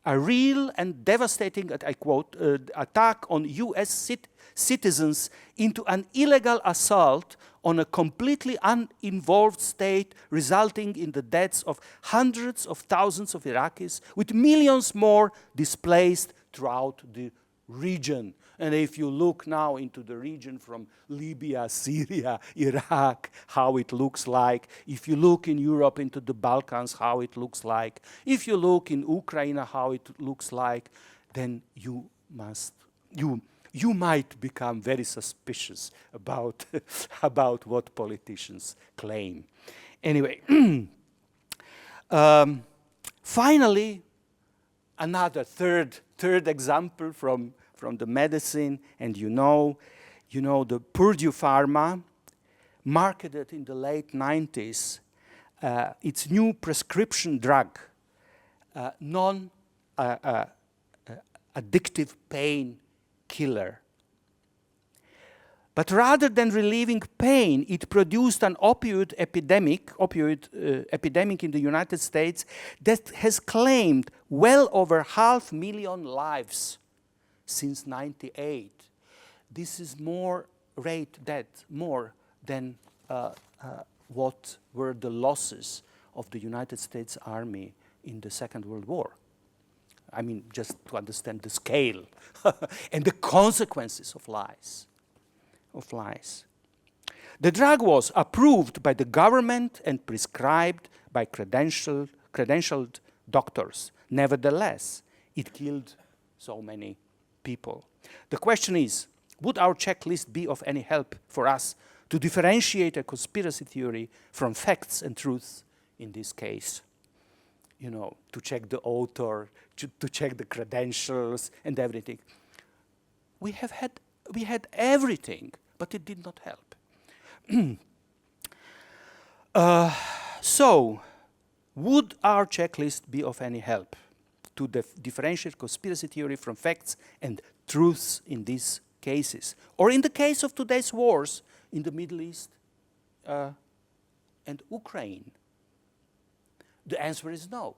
a real and devastating, I quote, attack on US citizens into an illegal assault on a completely uninvolved state, resulting in the deaths of hundreds of thousands of Iraqis, with millions more displaced throughout the region. And if you look now into the region from Libya, Syria, Iraq, how it looks like, if you look in Europe into the Balkans, how it looks like, if you look in Ukraine, how it looks like, then you might become very suspicious about, about what politicians claim. Anyway, finally, another third example from the medicine, and you know the Purdue Pharma marketed in the late 90s its new prescription drug, non-addictive pain killer. But rather than relieving pain, it produced an opioid epidemic in the United States that has claimed well over 500,000 lives since '98. This is more than what were the losses of the United States Army in the Second World War. I mean, just to understand the scale and the consequences of lies. The drug was approved by the government and prescribed by credentialed doctors. Nevertheless, it killed so many people. The question is, would our checklist be of any help for us to differentiate a conspiracy theory from facts and truths in this case? You know, to check the author, to check the credentials and everything. We had everything, but it did not help. So, would our checklist be of any help to differentiate conspiracy theory from facts and truths in these cases? Or in the case of today's wars in the Middle East and Ukraine? The answer is no.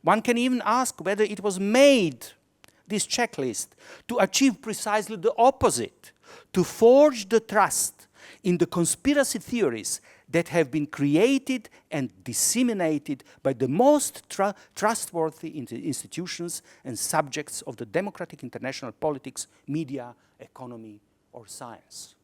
One can even ask whether it was made, this checklist, to achieve precisely the opposite, to forge the trust in the conspiracy theories that have been created and disseminated by the most trustworthy institutions and subjects of the democratic international politics, media, economy, or science.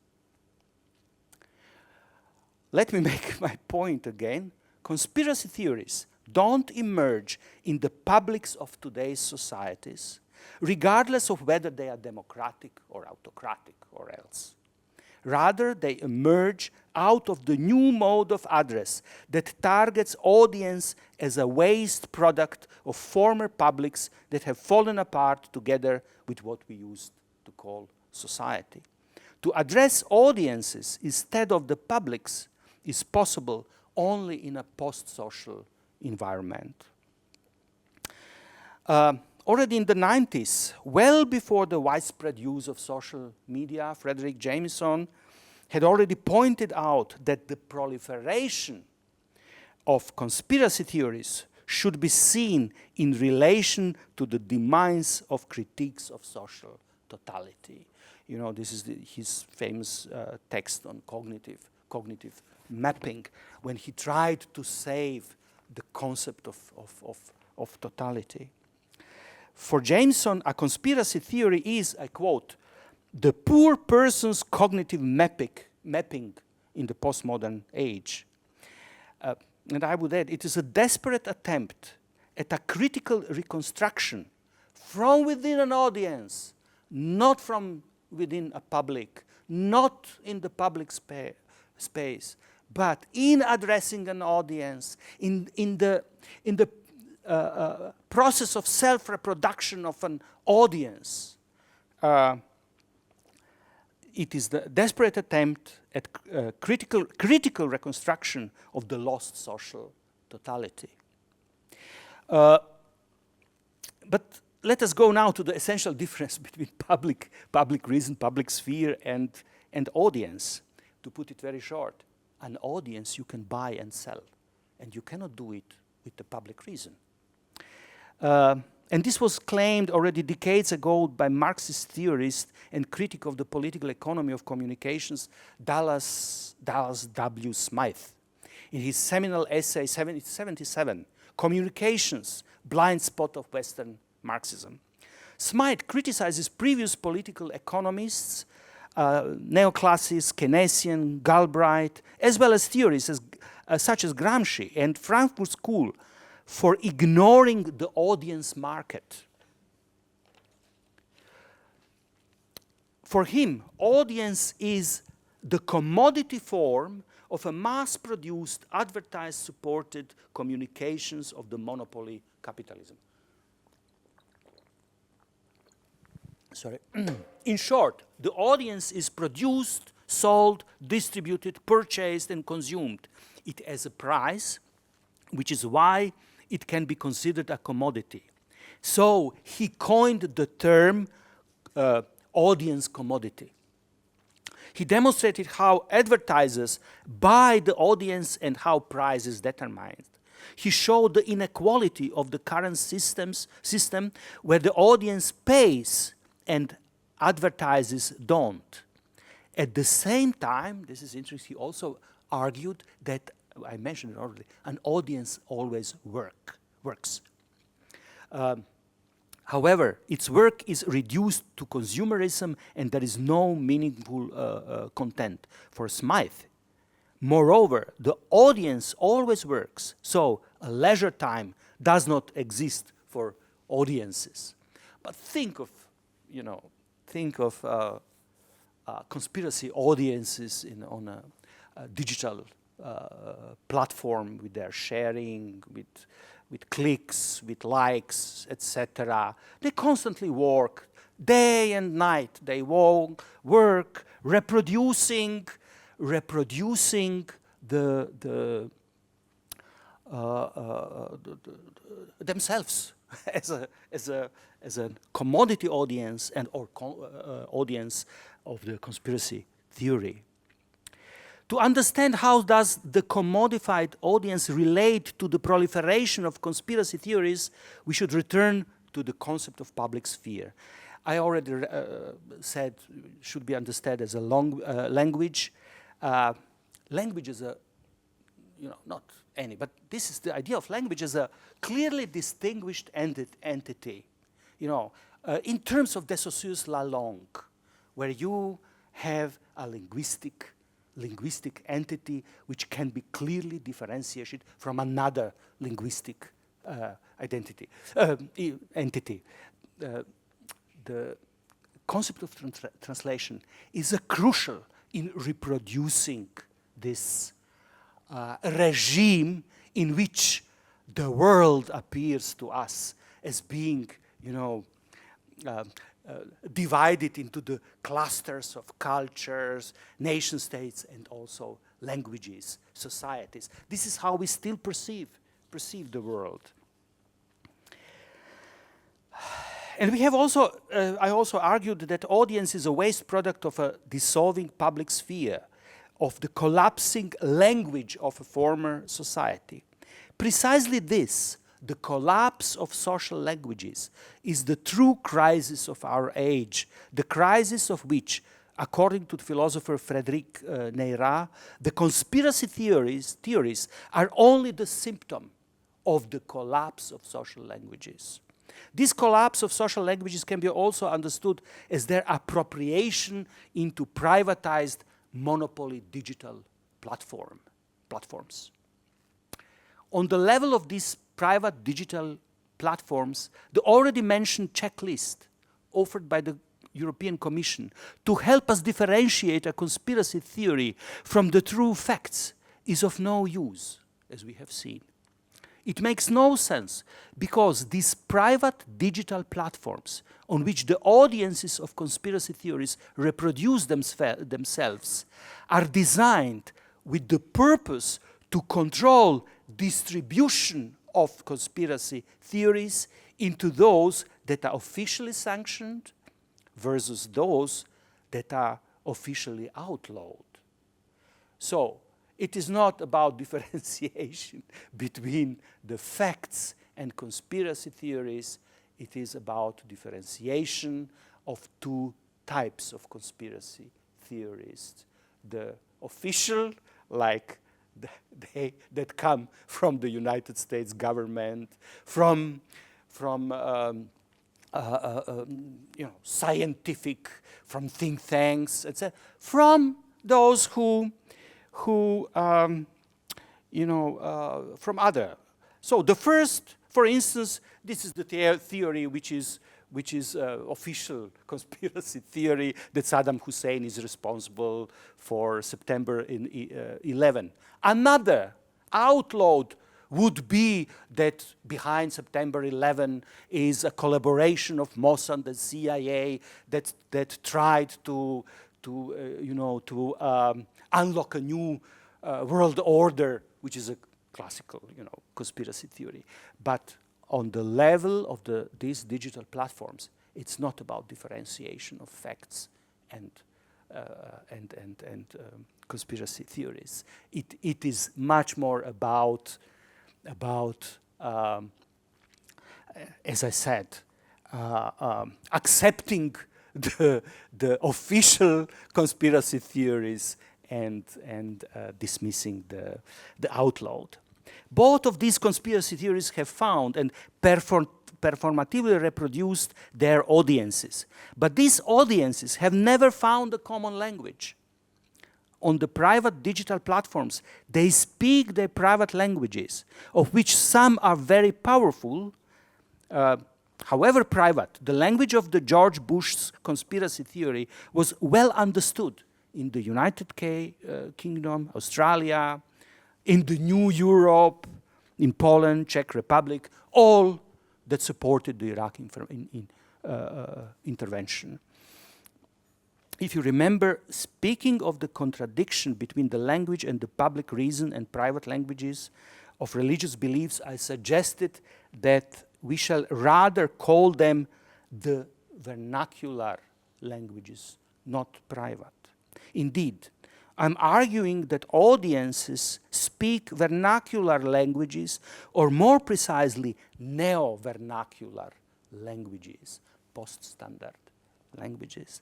Let me make my point again. Conspiracy theories don't emerge in the publics of today's societies, regardless of whether they are democratic or autocratic or else. Rather, they emerge out of the new mode of address that targets audience as a waste product of former publics that have fallen apart together with what we used to call society. To address audiences instead of the publics is possible only in a post-social environment. Already in the 90s, well before the widespread use of social media, Frederick Jameson had already pointed out that the proliferation of conspiracy theories should be seen in relation to the demise of critiques of social totality. You know, this is his famous text on cognitive mapping, when he tried to save the concept of totality. For Jameson, a conspiracy theory is, I quote, the poor person's cognitive mapping in the postmodern age. And I would add, it is a desperate attempt at a critical reconstruction from within an audience, not from within a public, not in the public space, but in addressing an audience, in the process of self-reproduction of an audience. it is the desperate attempt at critical reconstruction of the lost social totality. But let us go now to the essential difference between public reason, public sphere, and audience. To put it very short, an audience you can buy and sell, and you cannot do it with the public reason. And this was claimed already decades ago by Marxist theorist and critic of the political economy of communications, Dallas W. Smith, in his seminal essay 77, Communications, Blind Spot of Western Marxism. Smith criticizes previous political economists, neoclassics, Keynesian, Galbraith, as well as theorists such as Gramsci and Frankfurt School, for ignoring the audience market. For him, audience is the commodity form of a mass-produced, advertised-supported communications of the monopoly capitalism. Sorry. In short, the audience is produced, sold, distributed, purchased, and consumed. It has a price, which is why it can be considered a commodity. So he coined the term audience commodity. He demonstrated how advertisers buy the audience and how price is determined. He showed the inequality of the current system where the audience pays and advertisers don't. At the same time, this is interesting, he also argued that, I mentioned it already, an audience always works. However, its work is reduced to consumerism and there is no meaningful content for Smith. Moreover, the audience always works, so a leisure time does not exist for audiences. But think of conspiracy audiences on a digital platform with their sharing, with clicks, with likes, etc. They constantly work, day and night. They work, reproducing themselves as a commodity audience or audience of the conspiracy theory. To understand how does the commodified audience relate to the proliferation of conspiracy theories, we should return to the concept of public sphere. I already said should be understood as a language. Language is a, not any, but this is the idea of language as a clearly distinguished entity. In terms of de Saussure's la langue, where you have a linguistic entity which can be clearly differentiated from another linguistic entity. The concept of translation is crucial in reproducing this regime in which the world appears to us as being, divided into the clusters of cultures, nation states, and also languages, societies. This is how we still perceive the world. And we have also, I also argued that audience is a waste product of a dissolving public sphere, of the collapsing language of a former society. Precisely this, the collapse of social languages, is the true crisis of our age, the crisis of which, according to the philosopher Frédéric Neyrat, the conspiracy theories are only the symptom of the collapse of social languages. This collapse of social languages can be also understood as their appropriation into privatized monopoly digital platforms. On the level of these private digital platforms, the already mentioned checklist offered by the European Commission to help us differentiate a conspiracy theory from the true facts is of no use, as we have seen. It makes no sense because these private digital platforms on which the audiences of conspiracy theories reproduce themselves are designed with the purpose to control distribution of conspiracy theories into those that are officially sanctioned versus those that are officially outlawed. So it is not about differentiation between the facts and conspiracy theories. It is about differentiation of two types of conspiracy theorists. The official, like they that come from the United States government, from scientific, from think tanks, etc., from those who from other. So the first, for instance, this is the theory which is official conspiracy theory that Saddam Hussein is responsible for September 11. Another outlawed would be that behind September 11 is a collaboration of Mossad and CIA that tried to unlock a new world order, which is a classical, conspiracy theory. But on the level of these digital platforms, it's not about differentiation of facts and conspiracy theories. It is much more about as I said, accepting the official conspiracy theories and dismissing the outlawed. Both of these conspiracy theories have found and performatively reproduced their audiences. But these audiences have never found a common language. On the private digital platforms, they speak their private languages, of which some are very powerful. However private, the language of the George Bush's conspiracy theory was well understood in the United Kingdom, Australia, in the New Europe, in Poland, Czech Republic, all that supported the Iraqi intervention. If you remember, speaking of the contradiction between the language and the public reason and private languages of religious beliefs, I suggested that we shall rather call them the vernacular languages, not private. Indeed, I'm arguing that audiences speak vernacular languages, or more precisely, neo-vernacular languages, post-standard languages.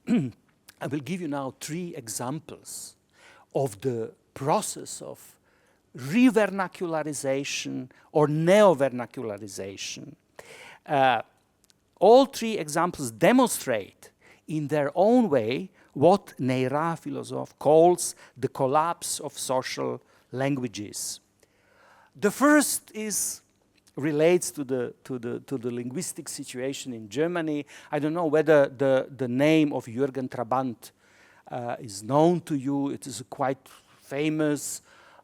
I will give you now 3 examples of the process of re-vernacularization or neo-vernacularization. All 3 examples demonstrate in their own way what Neira philosophy calls the collapse of social languages. The first relates to the linguistic situation in Germany. I don't know whether the name of Jürgen Trabant is known to you. It is a quite famous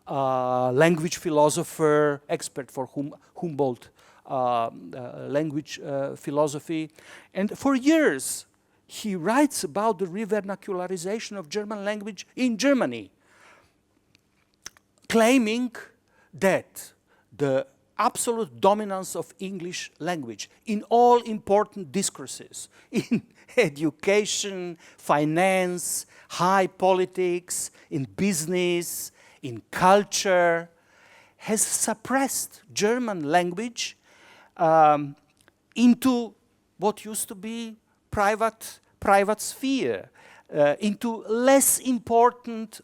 language philosopher, expert for Humboldt language philosophy. And for years, he writes about the revernacularization of German language in Germany, claiming that the absolute dominance of English language in all important discourses, in education, finance, high politics, in business, in culture, has suppressed German language into what used to be private sphere, into less important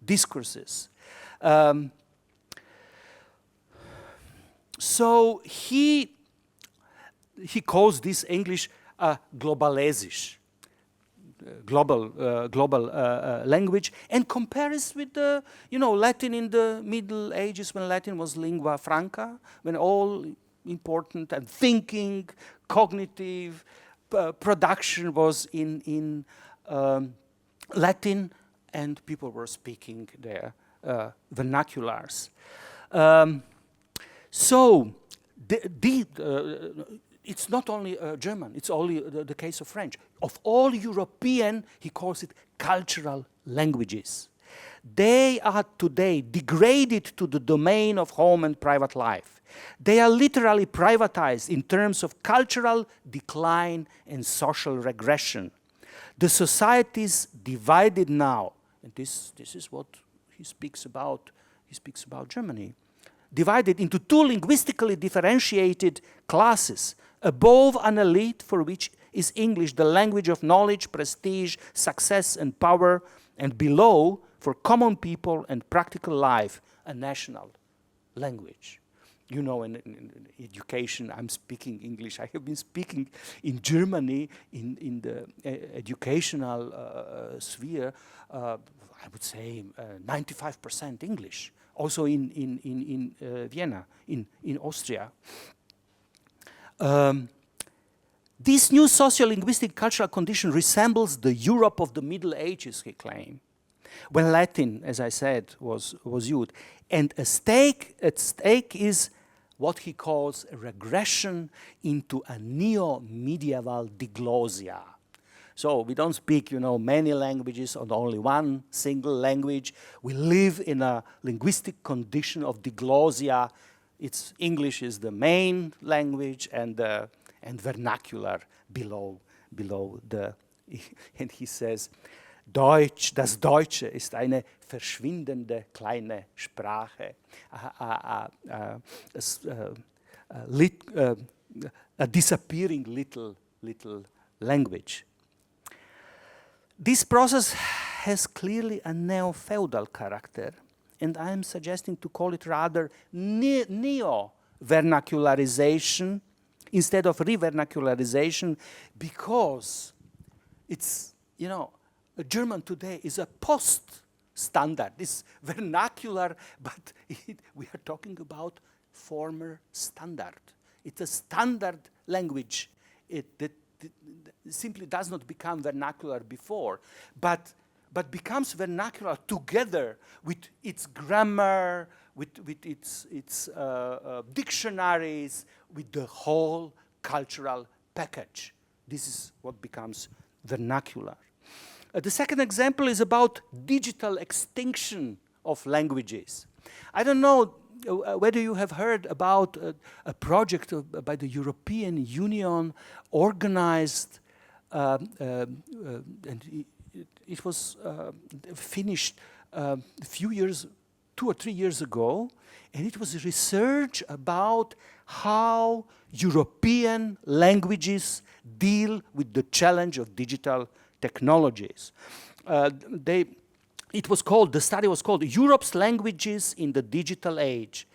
discourses. So he calls this English globalesisch, global language, and compares with the Latin in the Middle Ages, when Latin was lingua franca, when all important and thinking, cognitive production was in Latin, and people were speaking their vernaculars. So, it's not only German, it's only the case of French. Of all European, he calls it cultural languages. They are today degraded to the domain of home and private life. They are literally privatized in terms of cultural decline and social regression. The society is divided now, and this is what he speaks about. He speaks about Germany. Divided into two linguistically differentiated classes. Above an elite for which is English the language of knowledge, prestige, success, and power, and below for common people and practical life, a national language. You know, in education, I'm speaking English. I have been speaking in Germany in the educational sphere, I would say 95% English. Also in Vienna, in Austria. This new socio-linguistic cultural condition resembles the Europe of the Middle Ages, he claimed, when Latin, as I said, was used. And at stake is what he calls a regression into a neo-medieval diglossia. So we don't speak, you know, many languages or only one single language. We live in a linguistic condition of diglossia. English is the main language, and vernacular below the. And he says, das Deutsche ist eine verschwindende kleine Sprache, a disappearing little language. This process has clearly a neo-feudal character, and I am suggesting to call it rather neo-vernacularization instead of re-vernacularization, because it's, you know, German today is a post-standard. It's vernacular, but we are talking about former standard. It's a standard language that simply does not become vernacular before, but becomes vernacular together with its grammar, with its dictionaries, with the whole cultural package. This is what becomes vernacular. The second example is about digital extinction of languages. I don't know whether you have heard about a project by the European Union organized, and it was finished a few years, 2 or 3 years ago, and it was research about how European languages deal with the challenge of digital technologies. The study was called Europe's Languages in the Digital Age.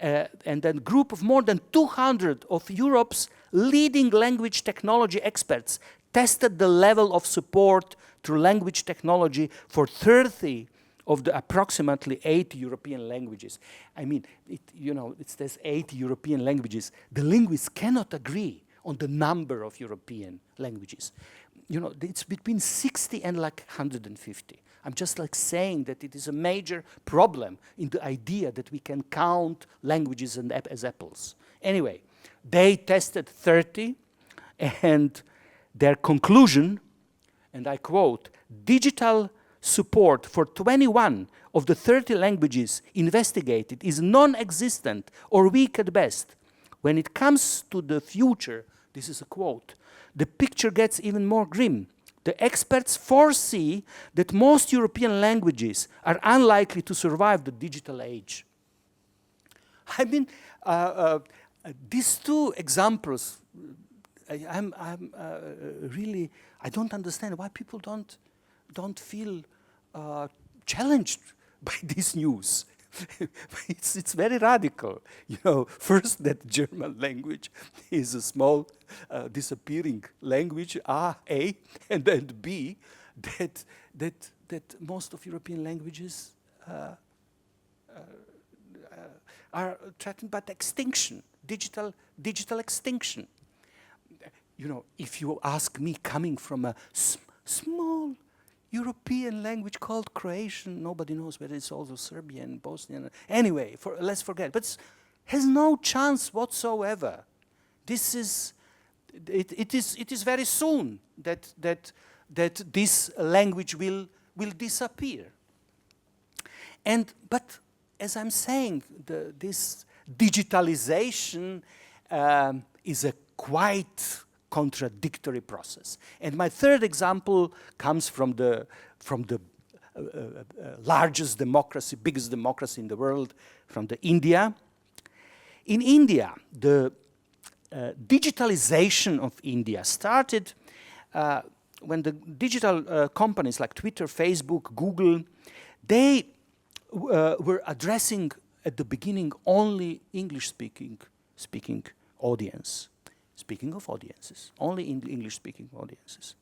And then a group of more than 200 of Europe's leading language technology experts tested the level of support through language technology for 30 of the approximately 80 European languages. I mean, it says 80 European languages. The linguists cannot agree on the number of European languages. You know, it's between 60 and like 150. I'm just like saying that it is a major problem in the idea that we can count languages as apples. Anyway, they tested 30, and their conclusion, and I quote, digital support for 21 of the 30 languages investigated is non-existent or weak at best. When it comes to the future, this is a quote, the picture gets even more grim. The experts foresee that most European languages are unlikely to survive the digital age. I mean, these two examples, really, I don't understand why people don't feel challenged by this news. It's very radical. You know, first that German language is a small disappearing language, A, and then B, that most of European languages are threatened by extinction, digital extinction. You know, if you ask me, coming from a small, European language called Croatian. Nobody knows whether it's also Serbian, Bosnian. Anyway, let's forget. But it has no chance whatsoever. This is, it is very soon that this language will disappear. But as I'm saying, this digitalization is a quite contradictory process. And my third example comes from the largest democracy, biggest democracy in the world, from India. In India, the digitalization of India started when the digital companies like Twitter, Facebook, Google, they were addressing at the beginning only English-speaking audience. Speaking of audiences, only English-speaking audiences.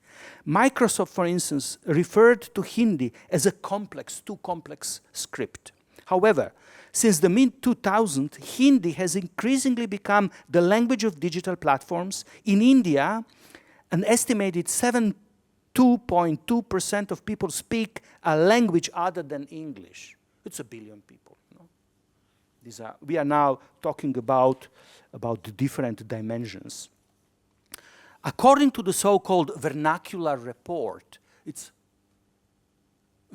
Microsoft, for instance, referred to Hindi as a too complex script. However, since the mid-2000s, Hindi has increasingly become the language of digital platforms. In India, an estimated 72.2% of people speak a language other than English. It's 1 billion people. No? We are now talking about the different dimensions. According to the so-called vernacular report, it's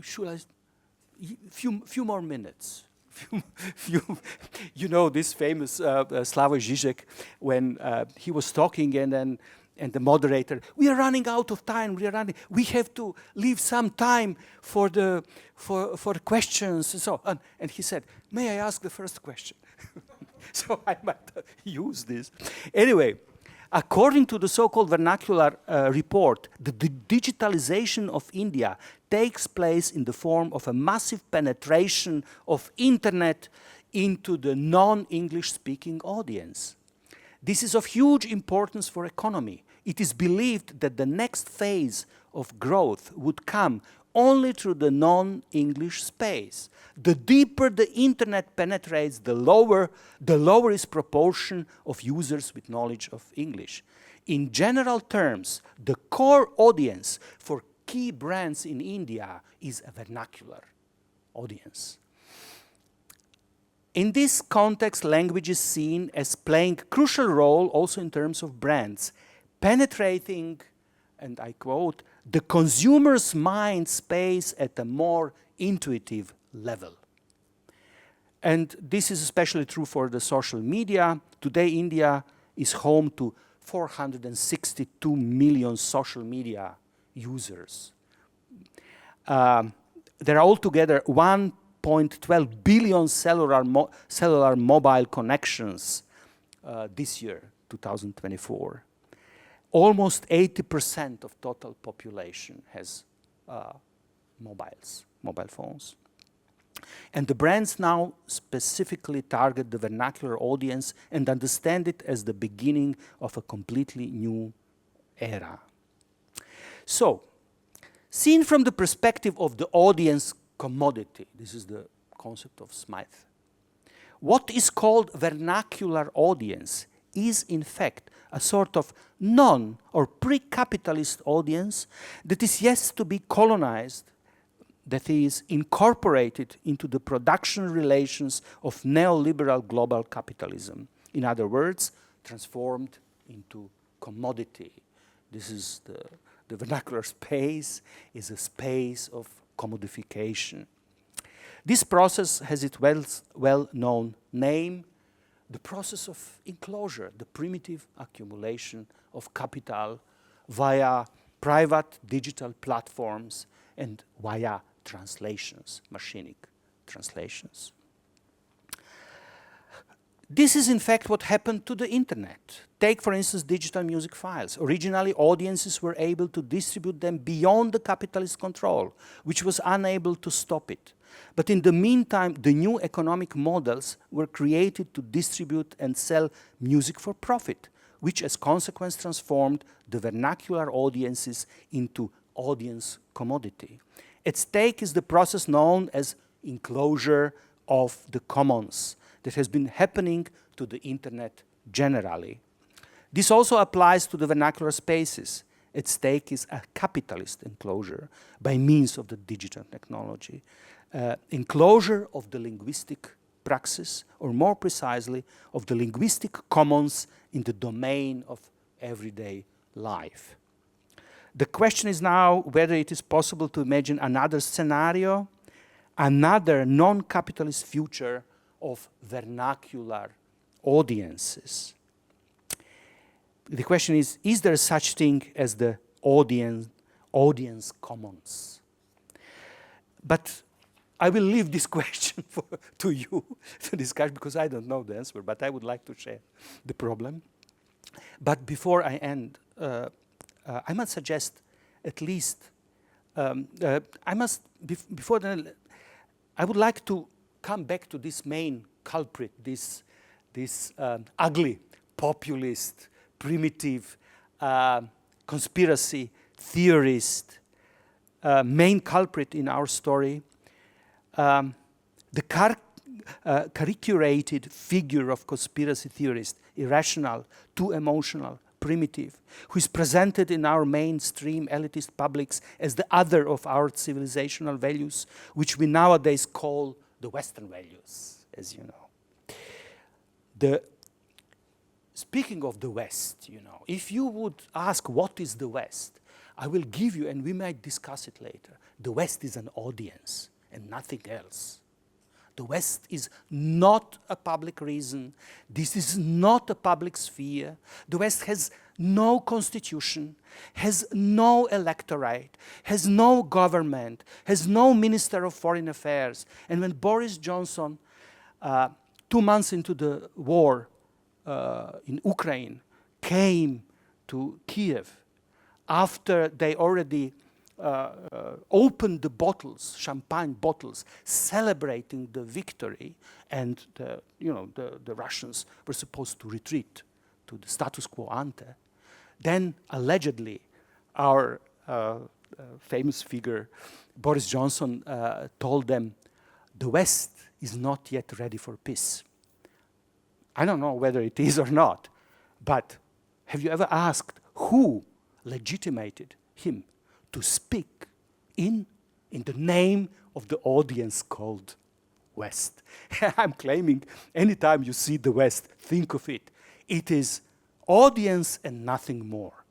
few more minutes. You know this famous Slavoj Žižek when he was talking and the moderator, we are running out of time. We have to leave some time for the questions and so on. And he said, "May I ask the first question?" So I might use this. Anyway, according to the so-called vernacular report, the digitalization of India takes place in the form of a massive penetration of internet into the non-English speaking audience. This is of huge importance for economy. It is believed that the next phase of growth would come only through the non-English space. The deeper the internet penetrates, the lower is proportion of users with knowledge of English. In general terms, the core audience for key brands in India is a vernacular audience. In this context, language is seen as playing a crucial role also in terms of brands, penetrating, and I quote, the consumer's mind space at a more intuitive level. And this is especially true for the social media. Today, India is home to 462 million social media users. There are altogether 1.12 billion cellular mobile connections this year, 2024. Almost 80% of total population has mobile phones. And the brands now specifically target the vernacular audience and understand it as the beginning of a completely new era. So, seen from the perspective of the audience commodity, this is the concept of Smythe, what is called vernacular audience is in fact a sort of non- or pre-capitalist audience that is yet to be colonized, that is incorporated into the production relations of neoliberal global capitalism. In other words, transformed into commodity. This is the vernacular space is a space of commodification. This process has its well-known name, the process of enclosure, the primitive accumulation of capital via private digital platforms and via translations, machinic translations. This is in fact what happened to the internet. Take, for instance, digital music files. Originally, audiences were able to distribute them beyond the capitalist control, which was unable to stop it. But in the meantime, the new economic models were created to distribute and sell music for profit, which as consequence transformed the vernacular audiences into audience commodity. At stake is the process known as enclosure of the commons that has been happening to the internet generally. This also applies to the vernacular spaces. at stake is a capitalist enclosure by means of the digital technology. Enclosure of the linguistic praxis, or more precisely, of the linguistic commons in the domain of everyday life. The question is now whether it is possible to imagine another scenario, another non-capitalist future of vernacular audiences. The question is there such thing as the audience commons? But I will leave this question to you to discuss, because I don't know the answer, but I would like to share the problem. But before I end, I must suggest at least, before then, I would like to come back to this main culprit, this ugly, populist, primitive, conspiracy theorist, main culprit in our story, the caricaturated figure of conspiracy theorist, irrational, too emotional, primitive, who is presented in our mainstream elitist publics as the other of our civilizational values, which we nowadays call the Western values, as you know. Speaking of the West, you know, if you would ask what is the West, I will give you, and we might discuss it later, the West is an audience and nothing else. The West is not a public reason. This is not a public sphere. The West has no constitution, has no electorate, has no government, has no Minister of Foreign Affairs. And when Boris Johnson, 2 months into the war in Ukraine, came to Kiev, after they already opened the bottles, champagne bottles, celebrating the victory, and the Russians were supposed to retreat to the status quo ante. Then allegedly, our famous figure, Boris Johnson, told them, the West is not yet ready for peace. I don't know whether it is or not, but have you ever asked who legitimated him to speak in the name of the audience called West? I'm claiming anytime you see the West, think of it. It is audience and nothing more.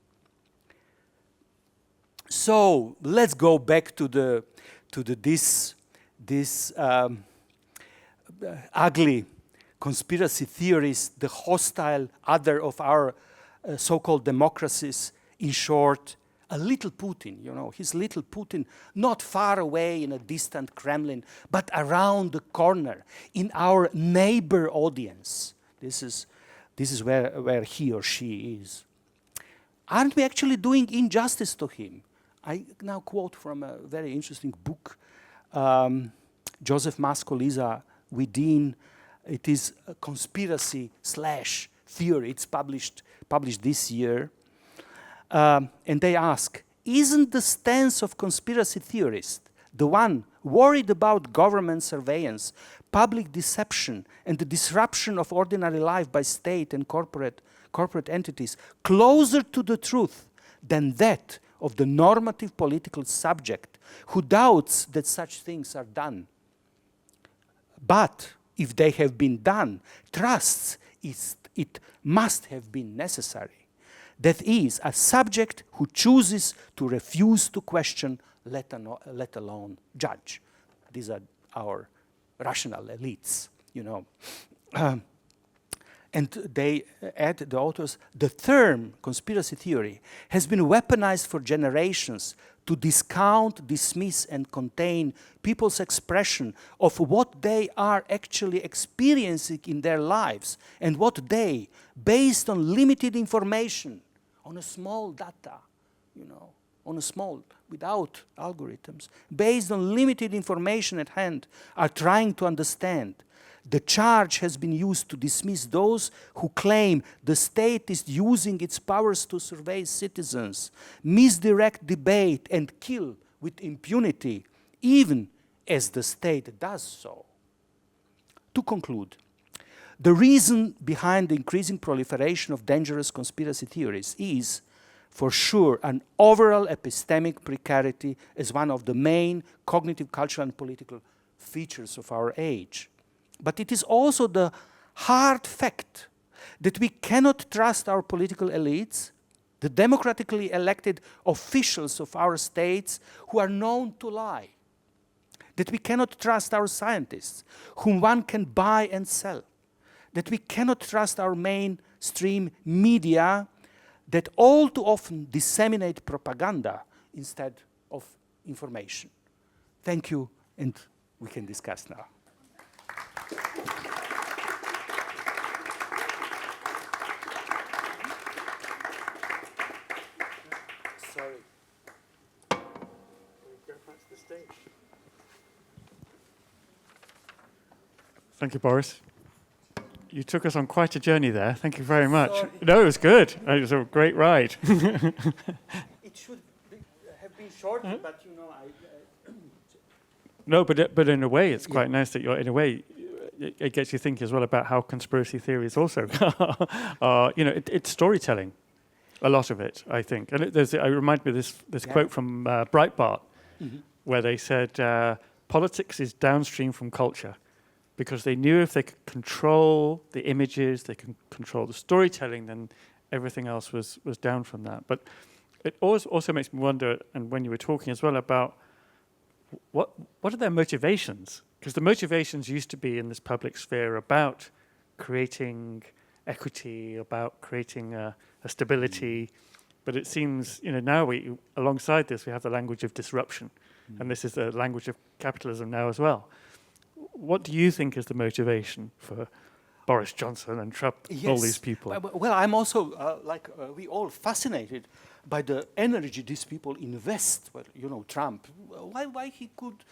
So let's go back to this ugly conspiracy theorist, the hostile other of our so-called democracies. In short, a little Putin, you know, his little Putin, not far away in a distant Kremlin, but around the corner in our neighbor audience. This is where he or she is. Aren't we actually doing injustice to him? I now quote from a very interesting book, Joseph Mascoliza, Within. It is a conspiracy / theory. It's published this year. And they ask, isn't the stance of conspiracy theorists, the one worried about government surveillance, public deception, and the disruption of ordinary life by state and corporate entities, closer to the truth than that of the normative political subject who doubts that such things are done? But if they have been done, trusts it must have been necessary. That is, a subject who chooses to refuse to question, let alone judge. These are our rational elites, you know. And they add, the authors, the term conspiracy theory has been weaponized for generations to discount, dismiss, and contain people's expression of what they are actually experiencing in their lives and what they, based on limited information, on a small data, you know, on a small, without algorithms, based on limited information at hand, are trying to understand. The charge has been used to dismiss those who claim the state is using its powers to survey citizens, misdirect debate, and kill with impunity, even as the state does so. To conclude, the reason behind the increasing proliferation of dangerous conspiracy theories is, for sure, an overall epistemic precarity is one of the main cognitive, cultural, and political features of our age. But it is also the hard fact that we cannot trust our political elites, the democratically elected officials of our states who are known to lie, that we cannot trust our scientists, whom one can buy and sell, that we cannot trust our mainstream media that all too often disseminate propaganda instead of information. Thank you, and we can discuss now. Sorry. Thank you, Boris. You took us on quite a journey there. Thank you very much. Sorry. No, it was good. It was a great ride. It should have been shorter, but you know, No, but in a way, it's quite nice that you're, in a way, it gets you thinking as well about how conspiracy theories also are, you know, it's storytelling, a lot of it, I think. And I remind me of this quote from Breitbart, where they said, politics is downstream from culture, because they knew if they could control the images, they can control the storytelling, then everything else was down from that. But it also makes me wonder, and when you were talking as well, about what are their motivations? Because the motivations used to be in this public sphere about creating equity, about creating a stability. But it seems, you know, now alongside this, we have the language of disruption. And this is the language of capitalism now as well. What do you think is the motivation for Boris Johnson and Trump, all these people? Well, I'm also, like we all, fascinated by the energy these people invest. Well, you know, Trump, why he could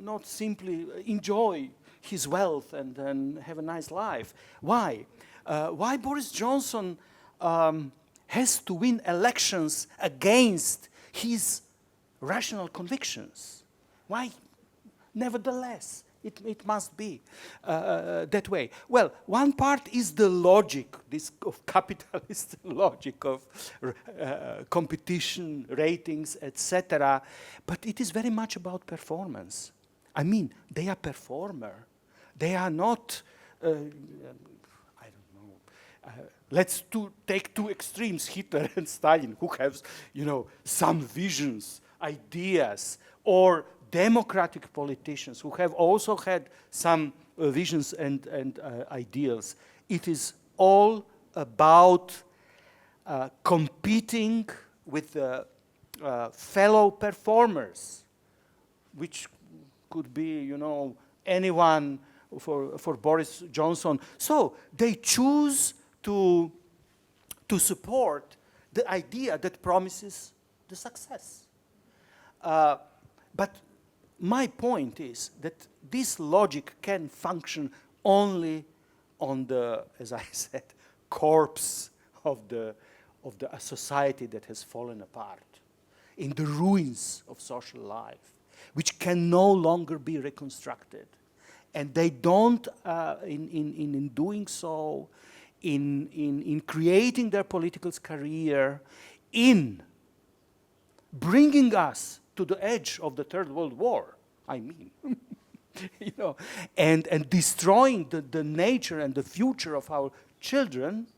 not simply enjoy his wealth and then have a nice life? Why? Why Boris Johnson has to win elections against his rational convictions? Why? Nevertheless, it must be that way. Well, one part is the logic, this of capitalist logic of competition, ratings, etc. But it is very much about performance. I mean, they are performer. They are not, I don't know, let's take two extremes, Hitler and Stalin, who have, you know, some visions, ideas, or democratic politicians who have also had some visions and ideals. It is all about competing with fellow performers, which could be, you know, anyone for Boris Johnson. So they choose to support the idea that promises the success. But my point is that this logic can function only on the, as I said, corpse of a society that has fallen apart, in the ruins of social life, which can no longer be reconstructed. And they don't, in doing so, in creating their political career, in bringing us to the edge of the Third World War, I mean, you know, and destroying the nature and the future of our children,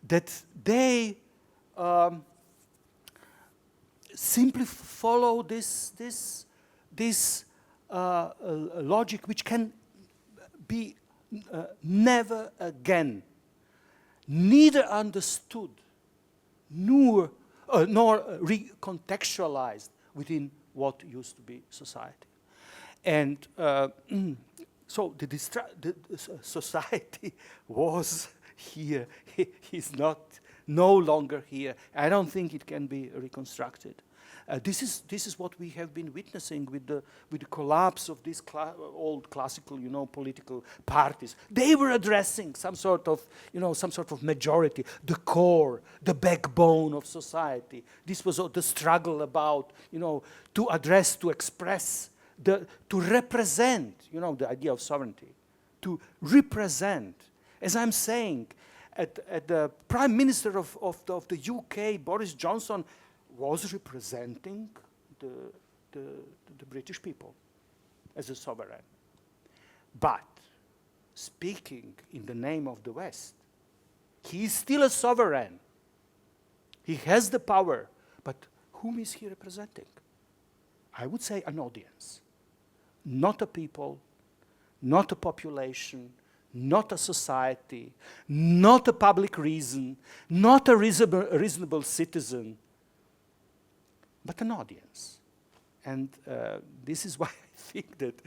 that they simply follow this logic, which can be never again neither understood nor recontextualized within what used to be society. And so the society was here, he's no longer here. I don't think it can be reconstructed. This is what we have been witnessing with the collapse of these old classical, you know, political parties. They were addressing some sort of majority, the core, the backbone of society. This was the struggle about, you know, to address, to express, to represent, you know, the idea of sovereignty, to represent. As I'm saying, the Prime Minister of the UK, Boris Johnson, was representing the British people as a sovereign. But speaking in the name of the West, he is still a sovereign. He has the power, but whom is he representing? I would say an audience, not a people, not a population, not a society, not a public reason, not a reasonable citizen, but an audience. And this is why I think that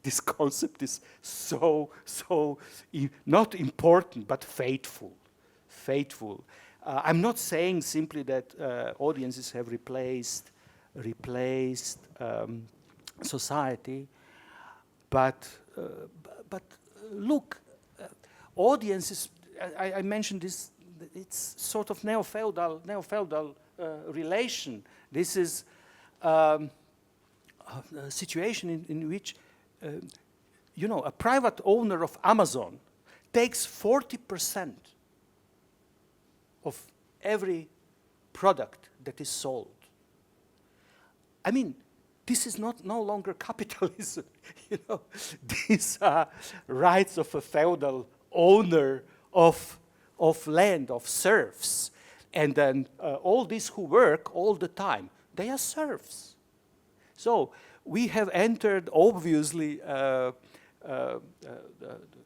this concept is so not important, but fateful. I'm not saying simply that audiences have replaced society, but look, audiences. I mentioned this. It's sort of neo-feudal relation. This is a situation in which, a private owner of Amazon takes 40% of every product that is sold. I mean, this is no longer capitalism. These are rights of a feudal owner of land, of serfs. And then all these who work all the time, they are serfs. So we have entered, obviously, a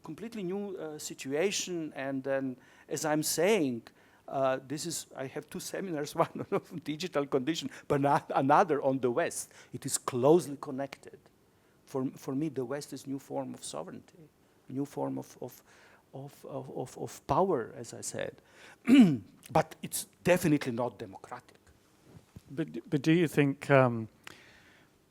completely new situation. And then, as I'm saying, I have two seminars, one on digital condition, but another on the West. It is closely connected. For me, the West is a new form of sovereignty, a new form of power, as I said. But it's definitely not democratic. But do you think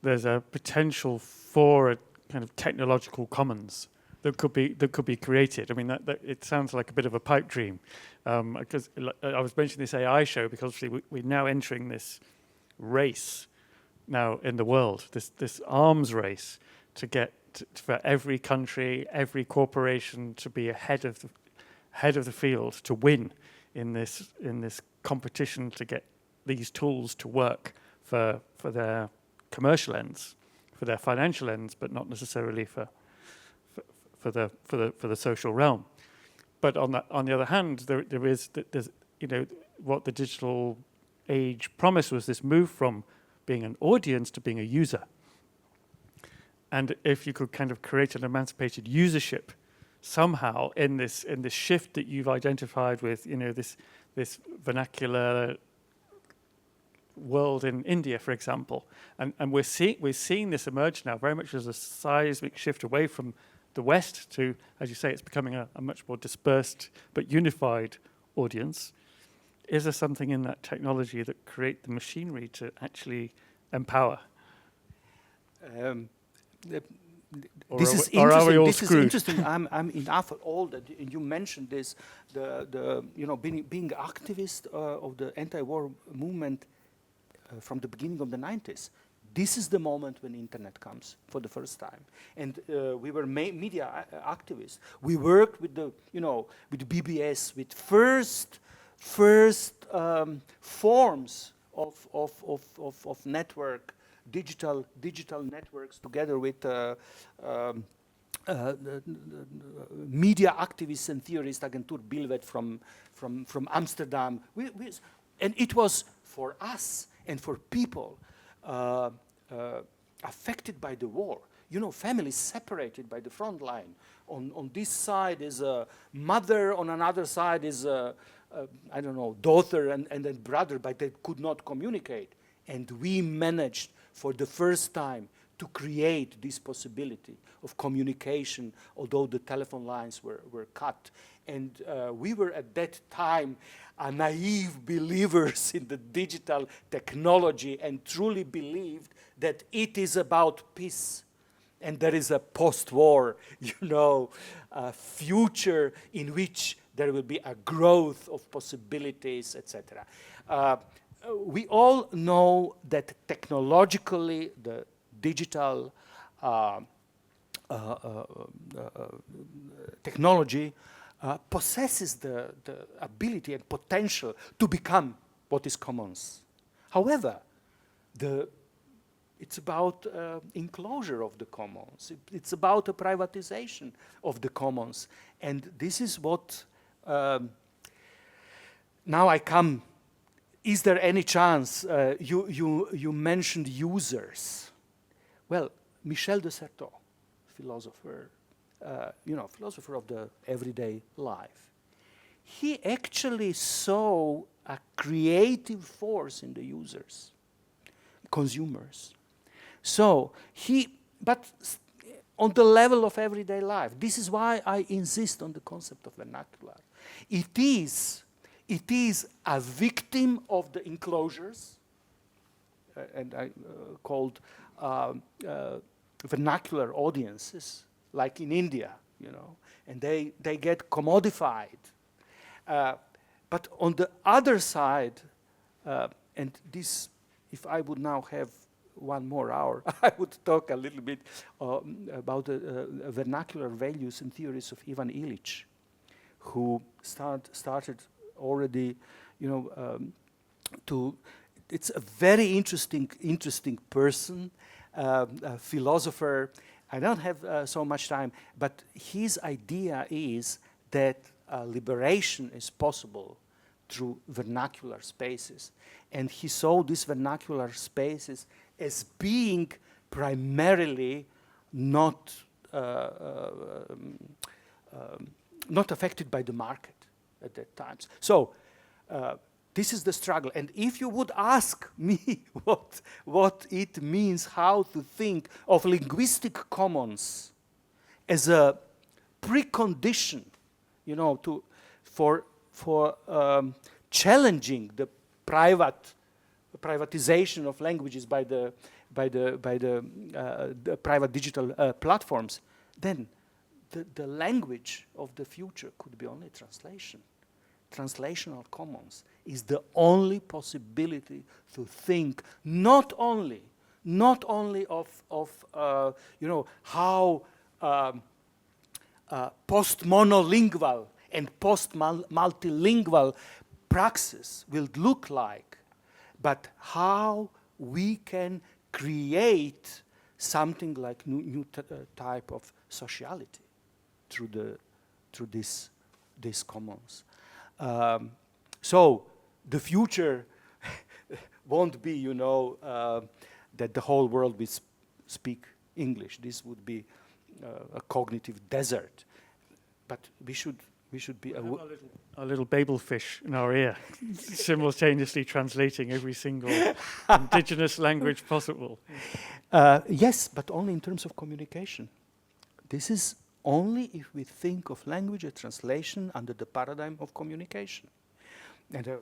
there's a potential for a kind of technological commons that could be created? I mean, that it sounds like a bit of a pipe dream. Because I was mentioning this AI show because obviously we're now entering this race now in the world, this arms race to get for every country, every corporation to be ahead of the field, to win in this competition to get these tools to work for their commercial ends, for their financial ends, but not necessarily for the social realm. But on the other hand, there's what the digital age promised was this move from being an audience to being a user. And if you could kind of create an emancipated usership somehow in this shift that you've identified with, this vernacular world in India, for example, and we're seeing this emerge now very much as a seismic shift away from the West to, as you say, it's becoming a much more dispersed but unified audience. Is there something in that technology that create the machinery to actually empower? This is interesting. I'm enough old that you mentioned this. Being activist of the anti-war movement from the beginning of the 90s. This is the moment when internet comes for the first time, and we were media activists. We worked with with BBS, with first forms of network, digital networks, together with media activists and theorists, Agentur Bilvet from Amsterdam. And it was for us and for people affected by the war. Families separated by the front line. On this side is a mother, on another side is a daughter and then brother, but they could not communicate. And we managed for the first time to create this possibility of communication, although the telephone lines were cut. And we were at that time naive believers in the digital technology and truly believed that it is about peace. And there is a post-war, future in which there will be a growth of possibilities, etc. We all know that technologically the digital technology possesses the ability and potential to become what is commons. However, it's about enclosure of the commons. It's about a privatization of the commons. And this is what, now I come, is there any chance, you mentioned users. Well, Michel de Certeau, philosopher, philosopher of the everyday life, he actually saw a creative force in the users, consumers. So but on the level of everyday life, this is why I insist on the concept of vernacular. It is a victim of the enclosures, and I called vernacular audiences, like in India, and they get commodified. But on the other side, and this, if I would now have 1 more hour, I would talk a little bit about vernacular values and theories of Ivan Illich, who started already, it's a very interesting person, a philosopher. I don't have so much time, but his idea is that liberation is possible through vernacular spaces. And he saw these vernacular spaces as being primarily not affected by the market at that time. So this is the struggle. And if you would ask me what it means, how to think of linguistic commons as a precondition, for challenging the privatization of languages by the private digital platforms, then the language of the future could be only translation. Translational commons is the only possibility to think not only of how post-monolingual and post-multilingual praxis will look like, but how we can create something like new type of sociality through these commons. So the future won't be, that the whole world will speak English. This would be a cognitive desert. But we should be a little Babel fish in our ear, simultaneously translating every single indigenous language possible. Yes, but only in terms of communication. This is only if we think of language as translation under the paradigm of communication. And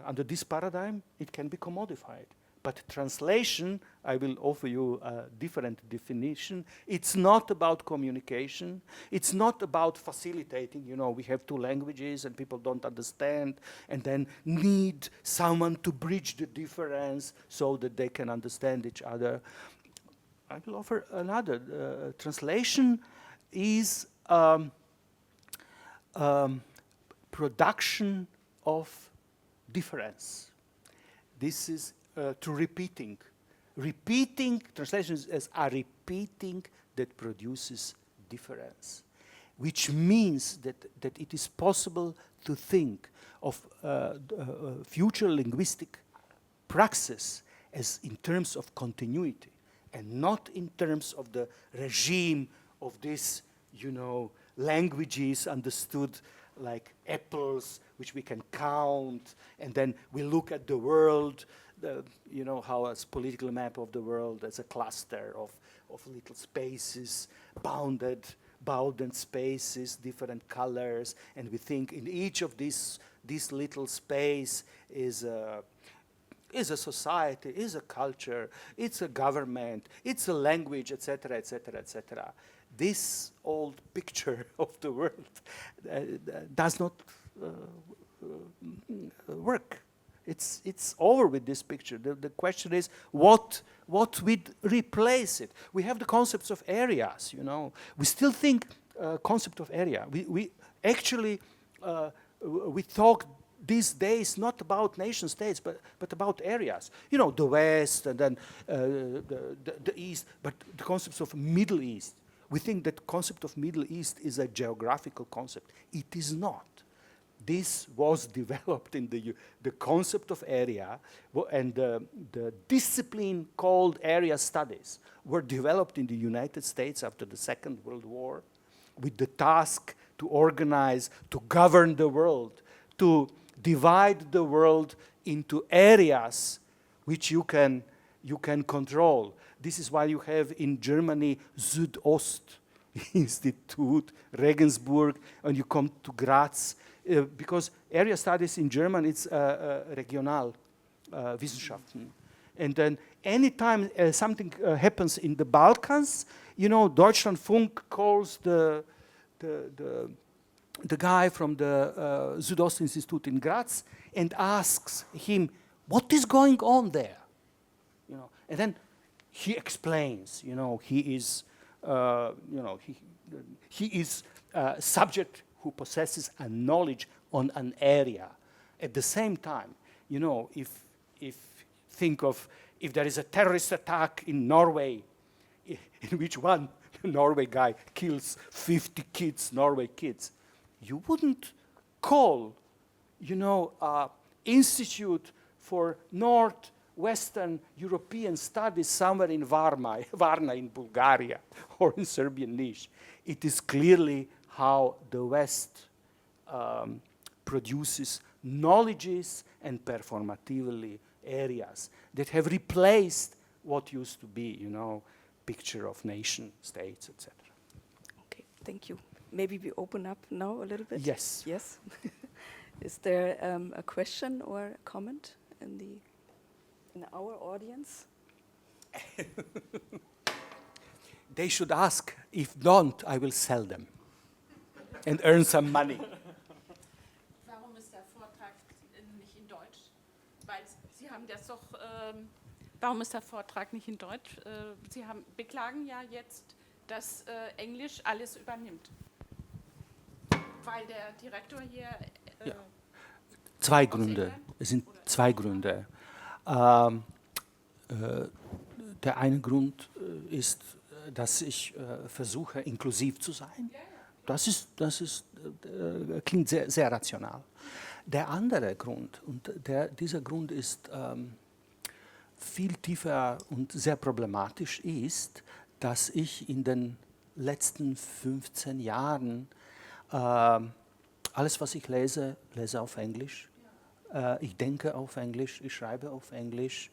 under this paradigm, it can be commodified. But translation, I will offer you a different definition. It's not about communication. It's not about facilitating. We have 2 languages and people don't understand and then need someone to bridge the difference so that they can understand each other. I will offer another. Translation is production of difference. This is to repeating. Translation is a repeating that produces difference, which means that it is possible to think of future linguistic praxis as in terms of continuity and not in terms of the regime of these, languages understood like apples, which we can count, and then we look at the world, how as political map of the world as a cluster of little spaces, bounded spaces, different colors, and we think in each of this little space is a society, is a culture, it's a government, it's a language, etc., etc., etc. This old picture of the world does not work. It's over with this picture. The question is, what would replace it? We have the concepts of areas, We still think concept of area. Actually, we talk these days not about nation states, but about areas. You know, the West and then the East, but the concepts of Middle East. We think that concept of Middle East is a geographical concept. It is not. This was developed in the concept of area, and the discipline called area studies were developed in the United States after the Second World War with the task to organize, to govern the world, to divide the world into areas which you can control. This is why you have in Germany Südost Institute, Regensburg, and you come to Graz, because area studies in German, it's regional Wissenschaften. And then anytime something happens in the Balkans, you know, Deutschlandfunk calls the guy from the Südostinstitut in Graz and asks him, what is going on there? You know, and then he explains, you know, he is subject who possesses a knowledge on an area. At the same time, you know, if there is a terrorist attack in Norway, in which one Norway guy kills 50 kids, Norway kids, you wouldn't call, you know, Institute for Northwestern European Studies somewhere in Varna in Bulgaria or in Serbian Niš. It is clearly how the West produces knowledges and performatively areas that have replaced what used to be, you know, picture of nation states, etc. Okay, thank you. Maybe we open up now a little bit? Yes. Yes. Is there a question or a comment in our audience? They should ask. If don't, I will sell them and earn some money. Warum ist der Vortrag nicht in Deutsch? Weil Sie haben das doch. Warum ist der Vortrag nicht in Deutsch? Sie beklagen ja jetzt, dass Englisch alles übernimmt. Weil der Direktor hier. Ja. Zwei Gründe. Es sind zwei Gründe. Der eine Grund ist, dass ich versuche, inklusiv zu sein. Das klingt sehr, sehr rational. Der andere Grund, und dieser Grund ist viel tiefer und sehr problematisch, ist, dass ich in den letzten 15 Jahren alles, was ich lese auf Englisch. Ich denke auf Englisch, ich schreibe auf Englisch,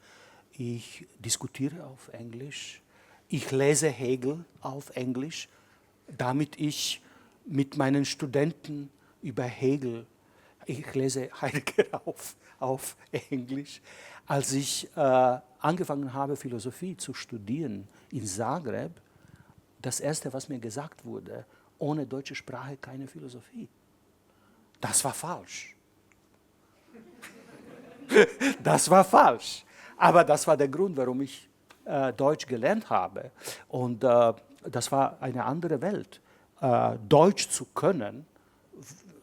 ich diskutiere auf Englisch, ich lese Hegel auf Englisch, damit ich mit meinen Studenten über Hegel, ich lese Heidegger auf Englisch. Als ich angefangen habe, Philosophie zu studieren in Zagreb, das Erste, was mir gesagt wurde, ohne deutsche Sprache keine Philosophie. Das war falsch. Das war falsch. Aber das war der Grund, warum ich Deutsch gelernt habe. Und das war eine andere Welt. Deutsch zu können,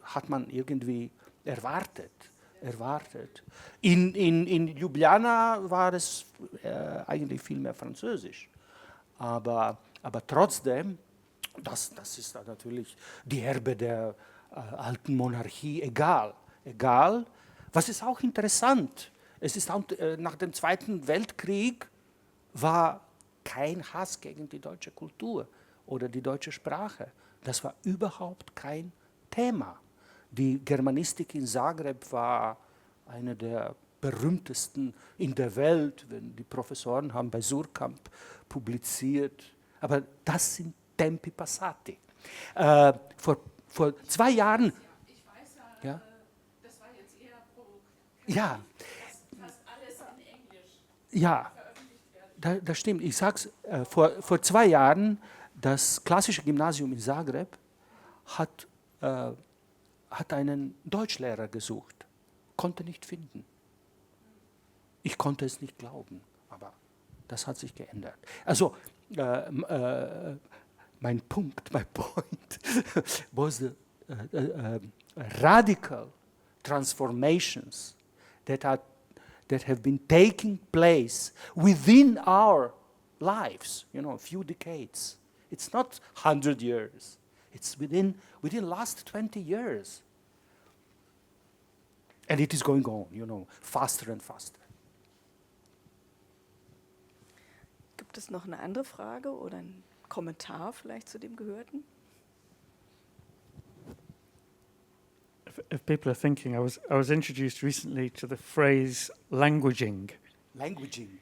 hat man irgendwie erwartet. In Ljubljana war es eigentlich viel mehr Französisch. Aber trotzdem, das ist natürlich die Erbe der alten Monarchie, egal. Was ist auch interessant, es ist auch, nach dem Zweiten Weltkrieg war kein Hass gegen die deutsche Kultur oder die deutsche Sprache. Das war überhaupt kein Thema. Die Germanistik in Zagreb war eine der berühmtesten in der Welt. Die Professoren haben bei Surkamp publiziert. Aber das sind Tempi passati. Vor 2 Jahren... Ich weiß ja, das war jetzt eher provokativ. Ja. Fast alles in Englisch. Ja, das stimmt. Ich sage es, vor 2 Jahren, das klassische Gymnasium in Zagreb hat einen Deutschlehrer gesucht, konnte nicht finden. Ich konnte es nicht glauben, aber das hat sich geändert. Also, mein point was radical transformations that have been taking place within our lives, a few decades. It's not 100 years. It's within last 20 years. And it is going on, faster and faster. Gibt es noch eine andere Frage oder einen Kommentar vielleicht zu dem Gehörten? If people are thinking, I was introduced recently to the phrase languaging. Languaging.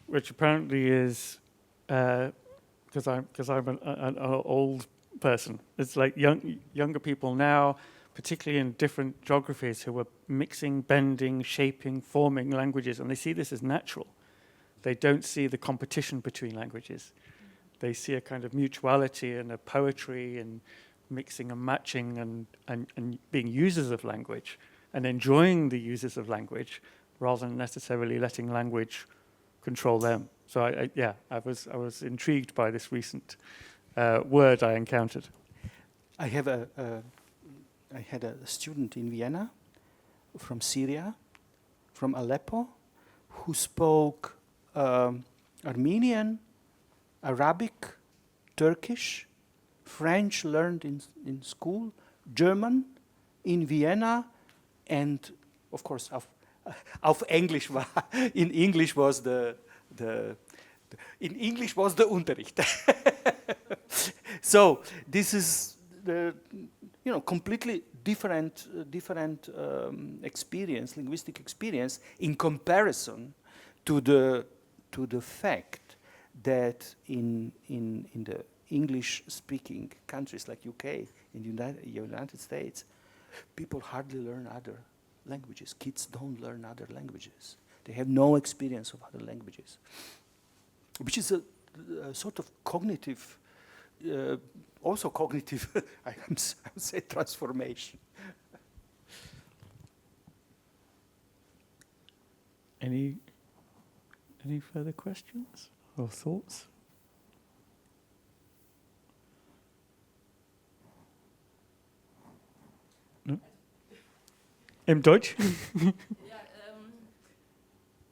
Which apparently is, because I'm an old person, it's like younger people now, particularly in different geographies, who are mixing, bending, shaping, forming languages, and they see this as natural. They don't see the competition between languages. They see a kind of mutuality and a poetry and mixing and matching and being users of language and enjoying the users of language rather than necessarily letting language control them. So I was intrigued by this recent word I encountered. I had a student in Vienna from Syria, from Aleppo, who spoke Armenian, Arabic, Turkish, French learned in school, German in Vienna, and of course auf Englisch war. In English was the Unterricht. So this is the completely different experience, linguistic experience, in comparison to the fact that in the English-speaking countries like UK, in the United States, people hardly learn other languages. Kids don't learn other languages. They have no experience of other languages, which is a sort of cognitive, also cognitive, I would say, transformation. Any further questions or thoughts? No? Im Deutsch?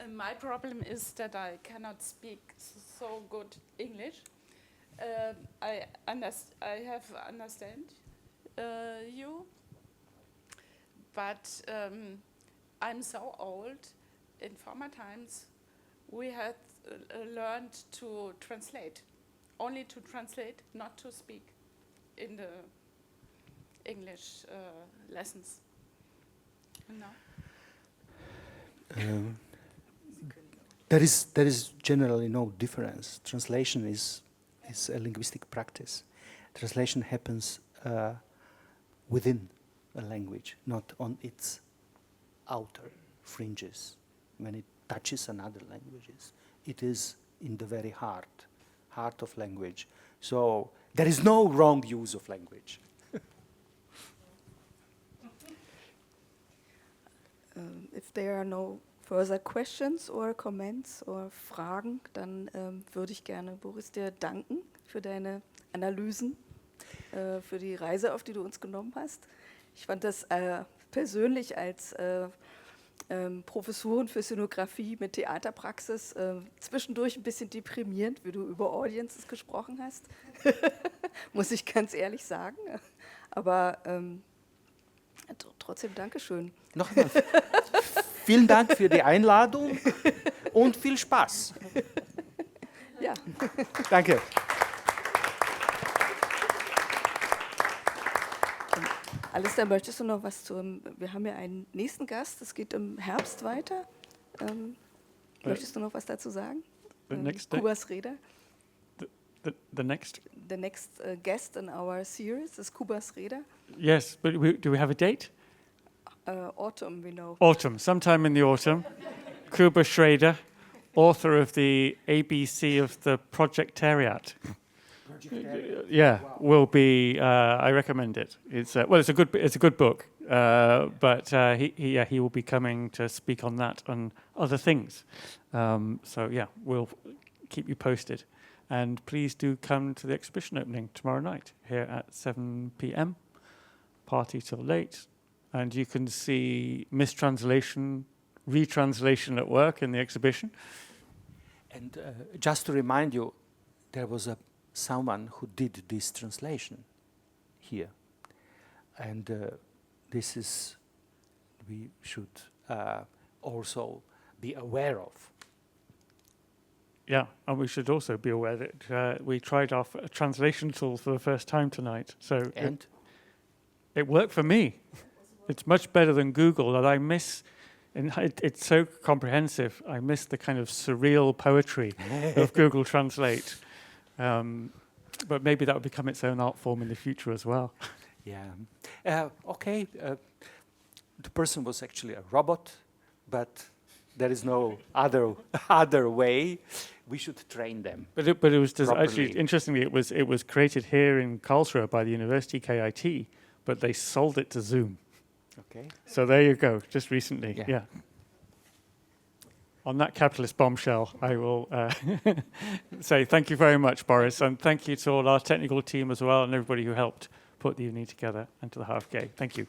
My problem is that I cannot speak so good English. I have understand you, but I'm so old. In former times, we had learned to translate, only to translate, not to speak in the English lessons. No. There is generally no difference. Translation is a linguistic practice. Translation happens within a language, not on its outer fringes. When it touches another languages, it is in the very heart of language. So there is no wrong use of language. If there are no further questions or comments or Fragen, dann würde ich gerne, Boris, dir danken für deine Analysen, für die Reise, auf die du uns genommen hast. Ich fand das persönlich als Professorin für Szenografie mit Theaterpraxis zwischendurch ein bisschen deprimierend, wie du über Audiences gesprochen hast, muss ich ganz ehrlich sagen. Aber trotzdem Dankeschön. Nochmal. Vielen Dank für die Einladung und viel Spaß. Ja. Danke. Alistair, möchtest du noch was wir haben ja einen nächsten Gast, es geht im Herbst weiter. Möchtest du noch was dazu sagen? Kubas Rede. The next? The next guest in our series is Kubas Rede. Yes, but do we have a date? Autumn, we know. Autumn, sometime in the autumn. Kuba Schrader, author of the ABC of the Projectariat. Yeah, wow. Will be. I recommend it. It's it's a good book. But he will be coming to speak on that and other things. So yeah, we'll keep you posted. And please do come to the exhibition opening tomorrow night here at 7 p.m. party till late. And you can see mistranslation, retranslation at work in the exhibition. And just to remind you, there was someone who did this translation here. And this is, we should also be aware of. Yeah, and we should also be aware that we tried our translation tool for the first time tonight. So it worked for me. It's much better than Google, that I miss, and it's so comprehensive, I miss the kind of surreal poetry of Google Translate. But maybe that will become its own art form in the future as well. Yeah. Okay. The person was actually a robot, but there is no other way. We should train them. But it was actually, interestingly, it was created here in Karlsruhe by the university KIT, but they sold it to Zoom. Okay. So there you go, just recently. Yeah. On that capitalist bombshell, I will say thank you very much, Boris, and thank you to all our technical team as well, and everybody who helped put the evening together, and to the HFG. Thank you.